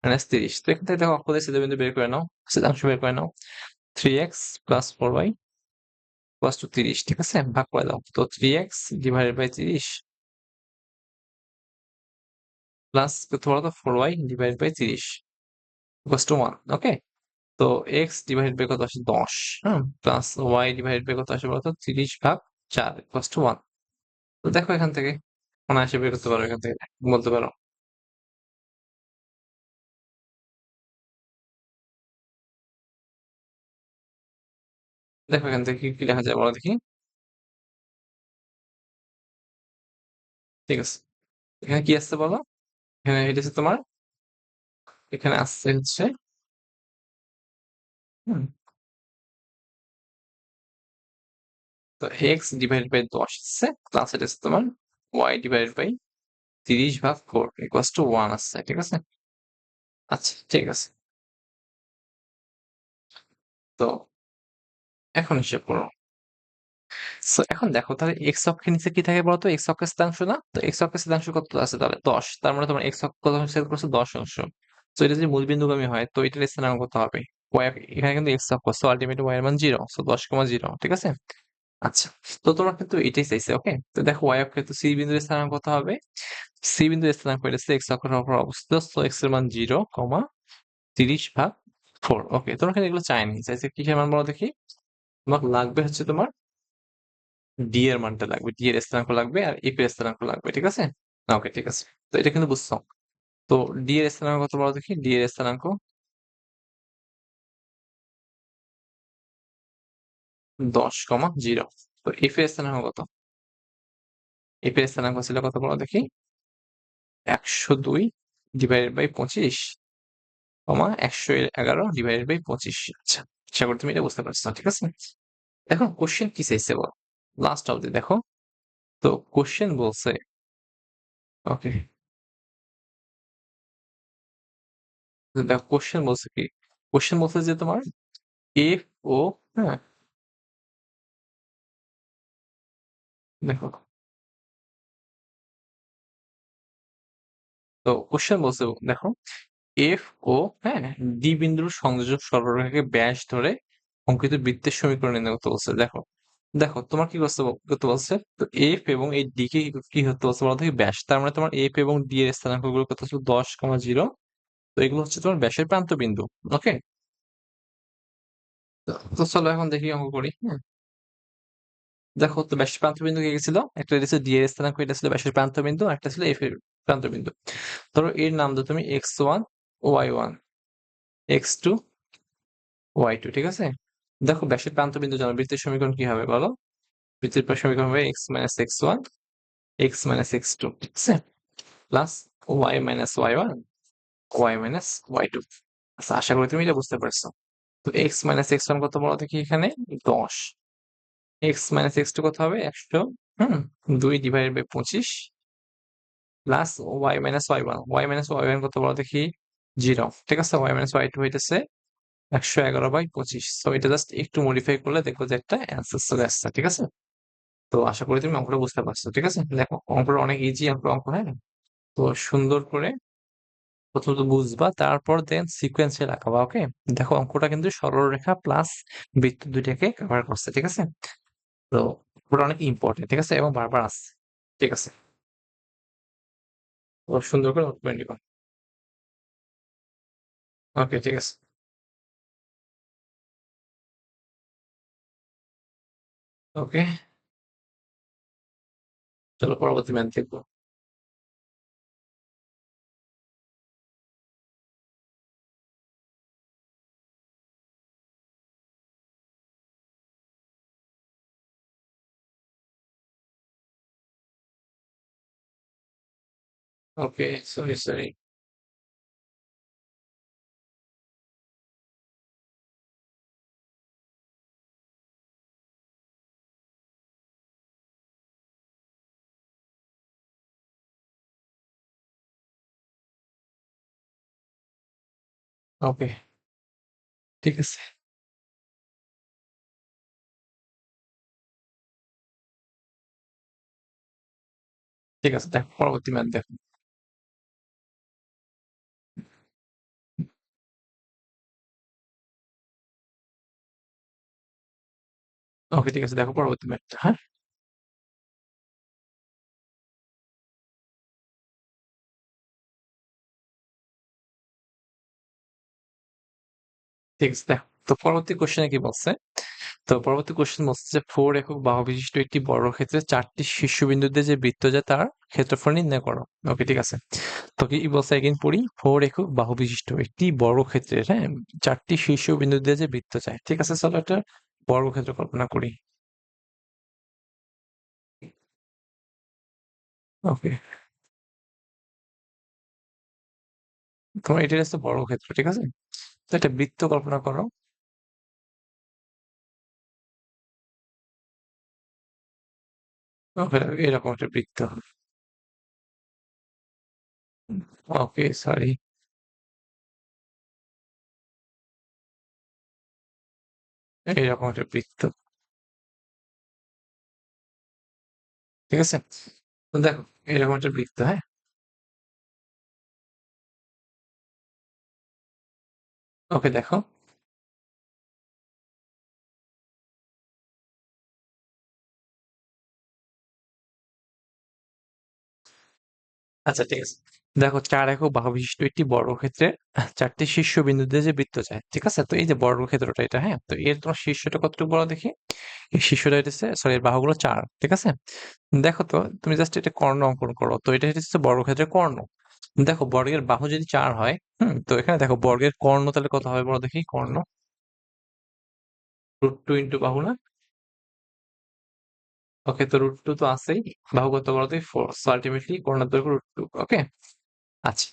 মাইনাস 30। তো এখান থেকে দেখো অক্ষদের ছেদবিন্দু বের করে নাও, ছেদাংশ বের করে নাও। 3x plus 4y equals to 30, ঠিক আছে? ভাগ করে দাও। তো 3x ডিভাইডেড বাই 30 প্লাস কত বলতো? 4y divided by 30 equals to 1, okay? তো x ডিভাইডেড বাই কত আসে? 10, প্লাস y ডিভাইডেড বাই কত আসে বলতো? 30 ভাগ 4 ইকুয়ালস টু 1। তো দেখো এখান থেকে অনায়াসে বের করতে পারো, এখান থেকে বলতে পারো। দেখো এখান থেকে কি লেখা যায় বলো দেখি। ঠিক আছে, এখানে কি আসছে বলো? এখানে এটা হচ্ছে তোমার, এখানে আসছে হচ্ছে হুম, তো x ডিভাইডেড বাই 10 আসছে, প্লাস এটা হচ্ছে তোমার y ডিভাইডেড বাই 30 ভাগ 4 ইকুয়ালস টু 1 আসছে, ঠিক আছে? আচ্ছা ঠিক আছে। তো এখন হিসাব করো। সো এখন দেখো তাহলে এক্স অক্ষের নিচে কি থাকে বলতো? এক্স অক্ষের শতাংশ না? তো এক্স অক্ষের শতাংশ কত আছে তাহলে? 10। তার মানে তোমার এক্স অক্ষ কত সেট করছে? 10 অংশ। তো এটা যদি মূলবিন্দুগামী হয় তো এটার স্থানাঙ্ক কত হবে? y এখানে কিন্তু এক্স অক্ষ, সো আলটিমেটলি y এর মান 0, সো 10,0, ঠিক আছে? আচ্ছা, তো তোমার কিন্তু এটাই চাইছে, ওকে? তো দেখো y অক্ষে তো সি বিন্দুর স্থানাঙ্ক কত হবে? সি বিন্দুর স্থানাঙ্ক হইতেছে এক্স অক্ষের উপর অবস্থিত, সো এক্স এর মান 0, 30 ভাগ 4, ওকে? তোমার কিন্তু এগুলো চাইনি, চাইছে কিসের মান বলো দেখি। তোমার লাগবে হচ্ছে তোমার ডি এর মানটা লাগবে, ডি এর স্থানাঙ্ক লাগবে আর এফ এর স্থানাঙ্ক লাগবে, ঠিক আছে? ওকে ঠিক আছে, তো এটা কিন্তু বুঝছো। তো ডি এর স্থানাঙ্ক কত বলো দেখি, ডি এর স্থানাঙ্ক 10,0। তো এফ এর স্থানাঙ্ক কত? এফ এর স্থানাঙ্ক ছিল কত বলো দেখি, 102 ডিভাইডেড বাই 25, 111 ডিভাইডেড বাই 25। আচ্ছা, আশা করি তুমি এটা বুঝতে পারছো, ঠিক আছে? এখন কোশ্চেন কি চাইছে বল, লাস্ট অবধি দেখো। তো কোশ্চেন বলছে, ওকে, দেখো কোশ্চেন বলছে কি, কোশ্চেন বলছে যে তোমার এফ ও, হ্যাঁ দেখো, তো কোশ্চেন বলছে দেখো, এফ ও, হ্যাঁ, ডি বিন্দুর সংযোজক সরলরেখাকে ব্যাস ধরে অঙ্কিত বৃত্তের সমীকরণ নির্ণয় করতে বলছে। দেখো দেখো তোমার কি করতে বলছে? তো এফ এবং এই ডি কে কি করতে বলছে বলো দেখি? ব্যাস। তার মানে তোমার এফ এবং ডি এর স্থানাঙ্ক গুলো কত ছিল? 10,0। তো এগুলো হচ্ছে তোমার ব্যাসের প্রান্ত বিন্দু, ওকে? তো চলো এখন দেখি অঙ্ক করি, হ্যাঁ? দেখো তো ব্যাসের প্রান্ত বিন্দু কি ছিল? একটা এটা ছিল ডি এর স্থানাঙ্ক, এটা ছিল ব্যাসের প্রান্ত বিন্দু, একটা ছিল এফ এর প্রান্ত বিন্দু। ধরো এর নাম দাও তুমি x1, y1, x2, y2, ঠিক আছে? দেখো ব্যাসের প্রান্ত বিন্দু জানো, বৃত্তের সমীকরণ কি হবে বলো? বৃত্তের সমীকরণ হবে x minus x1, x minus x2, ঠিক আছে? Plus y minus y1, y minus y2। আচ্ছা, আশা করি তুমি এটা বুঝতে পারছো। তো x মাইনাস x1 কত বলো দেখি এখানে? 10। x মাইনাস x2 কত হবে? 100, 2 divided by 25 plus y minus y1, y minus y1 কত বলো দেখি? 0, ঠিক আছে? y মাইনাস y2 হইতেছে 111/25। তো এটা জাস্ট একটু মডিফাই করলে দেখবো যে একটা অ্যান্সার চলে আসছে, ঠিক আছে? তো আশা করি তুমি অঙ্কটা বুঝতে পারছো, ঠিক আছে? দেখো অঙ্কটা অনেক ইজি অঙ্ক, হ্যাঁ? তো সুন্দর করে প্রথমত বুঝবা, তারপর দেন সিকোয়েন্সে রাখাবা, ওকে? দেখো অঙ্কটা কিন্তু সরলরেখা প্লাস বৃত্ত দুইটাকে কভার করছে, ঠিক আছে? তো ওটা অনেক ইম্পর্টেন্ট, ঠিক আছে? এবং বারবার আসছে, ঠিক আছে? তো সুন্দর করে নোট করে নিবা। ওকে ঠিক আছে, ওকে, চলো পরবর্তী ম্যাথ দেখবো। ওকে, সরি সরি। ওকে, ঠিক আছে। ঠিক আছে, দেখো পরবর্তী ম্যাথ দেখো। ওকে, ঠিক আছে, দেখো পরবর্তী ম্যাথটা, হ্যাঁ? ঠিক আছে, দেখো। তো পরবর্তী কোশ্চেনে কি বলছে? তো পরবর্তী কোশ্চেন বলছে যে 4 একক বাহু বিশিষ্ট একটি বর্গক্ষেত্রে 4টি শীর্ষবিন্দুতে যে বৃত্ত যায় তার ক্ষেত্রফল নির্ণয় করো। ওকে, ঠিক আছে। তো কি বলছে এগেইন পড়ি, 4 একক বাহু বিশিষ্ট একটি বর্গক্ষেত্রের, হ্যাঁ, 4টি শীর্ষবিন্দু দিয়ে যে বৃত্ত যায়। ঠিক আছে, চলো একটা বর্গক্ষেত্র কল্পনা করি। ওকে, তোমার এটা হচ্ছে বর্গক্ষেত্র, ঠিক আছে? তো একটা বৃত্ত কল্পনা করো। ওকে, এরকম একটা বৃত্ত। ওকে, সরি। এরকম একটা বৃত্ত, ঠিক আছে? তো দেখো, এরকম একটা বৃত্ত, হ্যাঁ? ওকে, দেখো। আচ্ছা, ঠিক আছে। দেখো, 4 একক বাহু বিশিষ্ট একটি বর্গক্ষেত্রে 4টি শীর্ষবিন্দু দিয়ে যে বৃত্ত যায়, ঠিক আছে? তো এই যে বর্গক্ষেত্রটা এটা, হ্যাঁ? তো এর তোমার শীর্ষটা কতটুকু বড় দেখি? এই শীর্ষটা হইতেছে, সরি, এর বাহুগুলো 4, ঠিক আছে? দেখো তো, তুমি জাস্ট এটা কর্ণ অঙ্কন করো। তো এটা হচ্ছে বর্গক্ষেত্রের কর্ণ। দেখো, বর্গের বাহু যদি 4 হয়, তো এখানে দেখো বর্গের কর্ণ তাহলে কত হবে বড় দেখি? কর্ণ √2 ইনটু বাহু না? ওকে, তো √2 তো আছেই। বাহু কত বড় দেখি? 4, সো আলটিমেটলি কর্ণের দৈর্ঘ্য √2। ওকে, আচ্ছা।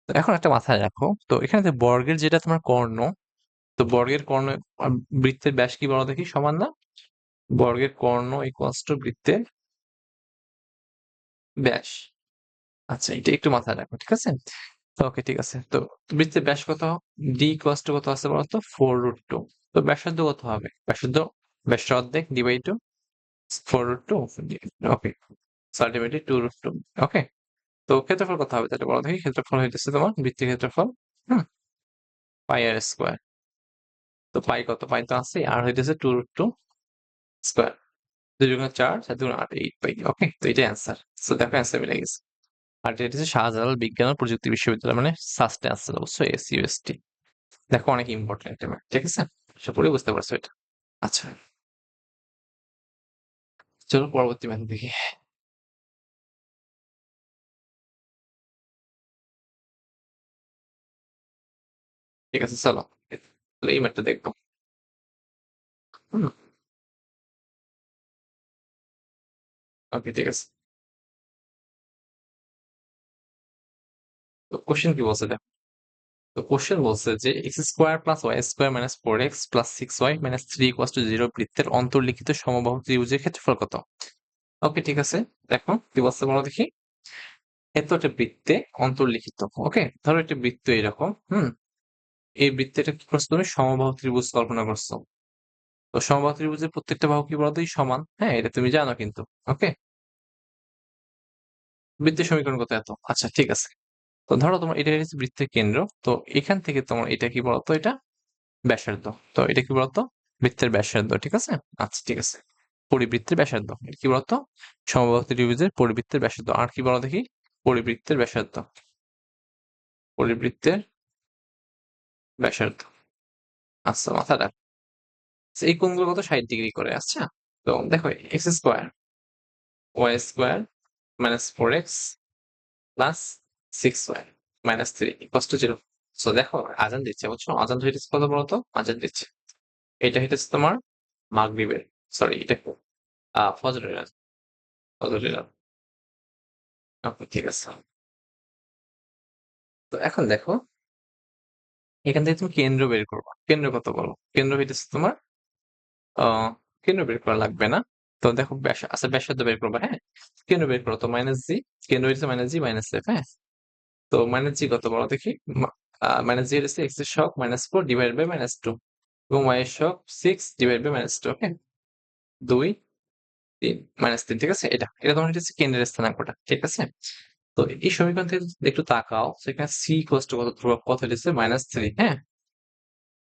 তো এখন একটা মাথায় রাখো, তো এখানে যে বর্গের যেটা তোমার কর্ণ, তো বর্গের কর্ণ বৃত্তের ব্যাস কি বড় দেখি? সমান না? বর্গের কর্ণ ইকুয়ালস টু বৃত্তের ব্যাস। আচ্ছা, এটা একটু মাথায় রাখো, ঠিক আছে? ওকে, ঠিক আছে। তো বৃত্তের ব্যাস কত? ডি ইকুয়ালস টু কত আছে বলতো? 4√2। তো ব্যাসার্ধ কত হবে? ব্যাসার্ধ, ব্যাসের অর্ধেক ডি বাই 2, 4√2। Okay, ultimately 2√2। ওকে, তো ক্ষেত্রফল কত হবে তাহলে বলো দেখি? ক্ষেত্রফল হইতেছে তোমার বৃত্তের ক্ষেত্রফল, হুম, পাই আর স্কোয়ার। তো পাই কত? পাই তো আছে, আর হইতেছে 2√2 স্কোয়ার। 2 × 4, 4 × 8, 8 পাই। ওকে, তো এটাই অ্যান্সার। সো দেখো, অ্যান্সার মিলে গেছে। আর এটা হচ্ছে শাহজালাল বিজ্ঞান ও প্রযুক্তি বিশ্ববিদ্যালয়, মানে সাস্টে আছে অবশ্যই, এসইউএসটি। দেখো, অনেক ইম্পর্টেন্ট একটা ম্যাথ, ঠিক আছে? আশা করি বুঝতে পারছো এটা। আচ্ছা, চলো পরবর্তী ম্যাথ দেখি। ঠিক আছে, চলো তাহলে এই ম্যাথটা দেখবো। হুম, ওকে, ঠিক আছে। তো কোশ্চেন কি বলছে দেখো। তো কোশ্চেন বলছে যে x² + y² - 4x + 6y - 3 = 0 বৃত্তের অন্তর্লিখিত সমবাহু ত্রিভুজের ক্ষেত্রফল কত? ওকে, ঠিক আছে। দেখো কি বলছে বলো দেখি। এত একটা বৃত্তে অন্তর্লিখিত, ওকে, ধরো একটা বৃত্ত এরকম, এই বৃত্তেটা কি করছো তুমি? সমবাহু ত্রিভুজ কল্পনা করছো। তো সমবাহু ত্রিভুজের প্রত্যেকটা বাহু কি বলতো? সমান, হ্যাঁ, এটা তুমি জানো কিন্তু। ওকে, বৃত্তের সমীকরণ কত? এত। আচ্ছা, ঠিক আছে। তো ধরো তোমার এটা হচ্ছে বৃত্তের কেন্দ্র। তো এখান থেকে তোমার এটা কি বলতো? এটা ব্যাসার্ধ। তো এটা কি বলতো? বৃত্তের ব্যাসার্ধ, ঠিক আছে? আচ্ছা, ঠিক আছে। পরিবৃত্তের ব্যাসার্ধ, এটা কি বলতো? সমবাহু ত্রিভুজের পরিবৃত্তের ব্যাসার্ধ। আর কি বলো দেখি? পরিবৃত্তের ব্যাসার্ধ, পরিবৃত্তের ব্যাসার্ধ। আচ্ছা, মাথায় রাখ। আচ্ছা, এই কোণগুলো কত? 60 ডিগ্রি করে। আচ্ছা, তো দেখো, x² y² - 4x + 6y - 3 = 0। So দেখো, আজান দিচ্ছে, বুঝছো? আজান হইতেছে কত বলতো? আজান দিচ্ছে, এটা হইতেছে তোমার মাগরিবের, সরি, এটা ফজরের আজান, ফজরের আজান। ওকে, ঠিক আছে। তো এখন দেখো, এখান থেকে তুমি কেন্দ্র বের করবা। কেন্দ্র কত বলো? কেন্দ্র হইতেছে তোমার, আহ কেন্দ্র বের করা লাগবে না। তো দেখো, আচ্ছা, ব্যাসার্ধ বের করবা, হ্যাঁ? কেন্দ্র বের করো তো -g, কেন্দ্র হইতেছে -g - f, হ্যাঁ? তো -g কত বলো দেখি? মাইনাস জি হচ্ছে এক্স এর শক -4 ডিভাইডেড বাই -2 এবং y এর শক 6 ডিভাইডেড বাই -2। ওকে, 2 3 -3, ঠিক আছে? এটা তোমার হচ্ছে কেন্দ্রের স্থানাঙ্কটা, ঠিক আছে? তো এই সমীকরণ থেকে যদি একটু তাকাও, সেখানে c ইকুয়ালস টু কত, ধ্রুবক কত হচ্ছে -3, হ্যাঁ?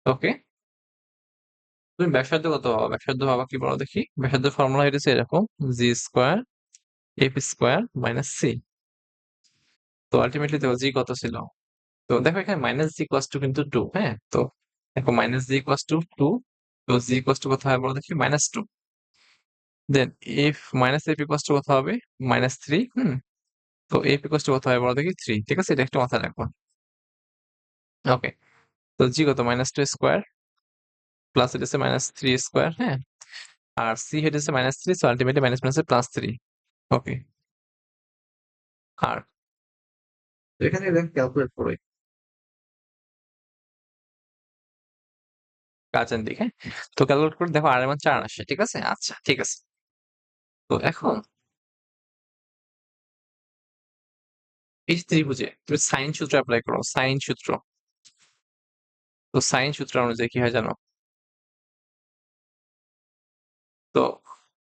ওকে, তুমি ব্যাসার্ধ কত পাবা? ব্যাসার্ধ পাবা কি বলো দেখি? ব্যাসার্ধের ফর্মুলা হচ্ছে এরকম, G square F square minus C. তো আলটিমেটলি দেখো জি কত ছিল? তো দেখো এখানে মাইনাস জি ইকুয়ালস টু কিন্তু 2, হ্যাঁ? তো দেখো মাইনাস জি ইকুয়ালস টু 2, তো জি ইকুয়ালস টু কত হয় বলো দেখি? -2। Then F minus F equals to কত হবে? -3, হুম? তো এফ ইকুয়ালস টু কত হয় বলো দেখি? 3, ঠিক আছে? এটা একটু মাথায় রাখবা। ওকে, তো জি কত? -2 স্কোয়ার প্লাস এটা হচ্ছে -3 স্কোয়ার, হ্যাঁ? আর সি হেড হচ্ছে -3, সো আলটিমেটলি মাইনাস মাইনাসে +3। ওকে, আর এখানে দেখ ক্যালকুলেট করো কাজের দিক, হ্যাঁ? তো ক্যালকুলেট করে দেখো আর এর মান 4 আসে, ঠিক আছে? আচ্ছা, ঠিক আছে। তো এখন এই যে ত্রিভুজে তুমি সাইন সূত্র এপ্লাই করো, সাইন সূত্র। তো সাইন সূত্র অনুযায়ী কি হয় জানো? তো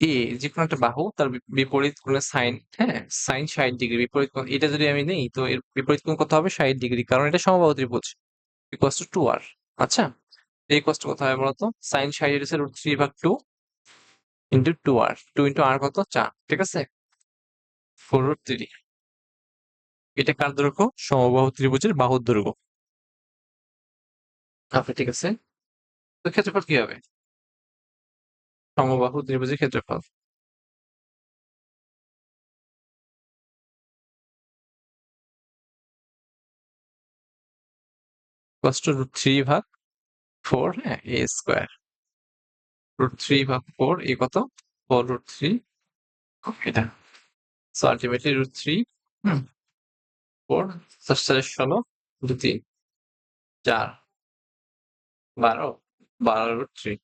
এ যে কোনো একটা বাহু তার বিপরীত কোণের সাইন, হ্যাঁ? সাইন 60 ডিগ্রি, বিপরীত কোণ এটা যদি আমি নেই, তো এর বিপরীত কোণ কত হবে? 60 ডিগ্রি, কারণ এটা সমবাহু ত্রিভুজ। Equals to 2r। আচ্ছা, এই ইকুয়ালস টু কত হয় বলতো? সাইন 60 হচ্ছে √3/2 ইন্টু 2r, 2 ইন্টু r কত? 4, ঠিক আছে? 4√3। এটা কার দৈর্ঘ্য? সমবাহু ত্রিভুজের বাহুর দৈর্ঘ্য। আচ্ছা, ঠিক আছে। তো ক্ষেত্রফল কি হবে? সমবাহু ত্রিভুজের ক্ষেত্রফল কষ্ট √3/4, হ্যাঁ, এ স্কোয়ার √3/4, এ কত? 4√3, এটা। সো আলটিমেটলি √3, হুম, 4 4 16 2 3 4 12 12√3।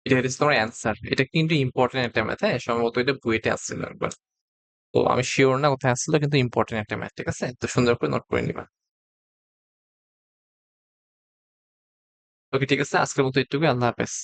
এটা হচ্ছে তোমার অ্যান্সার। এটা কিন্তু ইম্পর্টেন্ট একটা ম্যাথ, হ্যাঁ? সম্ভবত এটা বুয়েটে আসছিল একবার। তো আমি শিওর না কোথায় আসছিল, কিন্তু ইম্পর্টেন্ট একটা ম্যাথ, ঠিক আছে? তো সুন্দর করে নোট করে নিবা। ওকে, ঠিক আছে, আজকের মতো এটুকুই। আল্লাহ হাফেজ।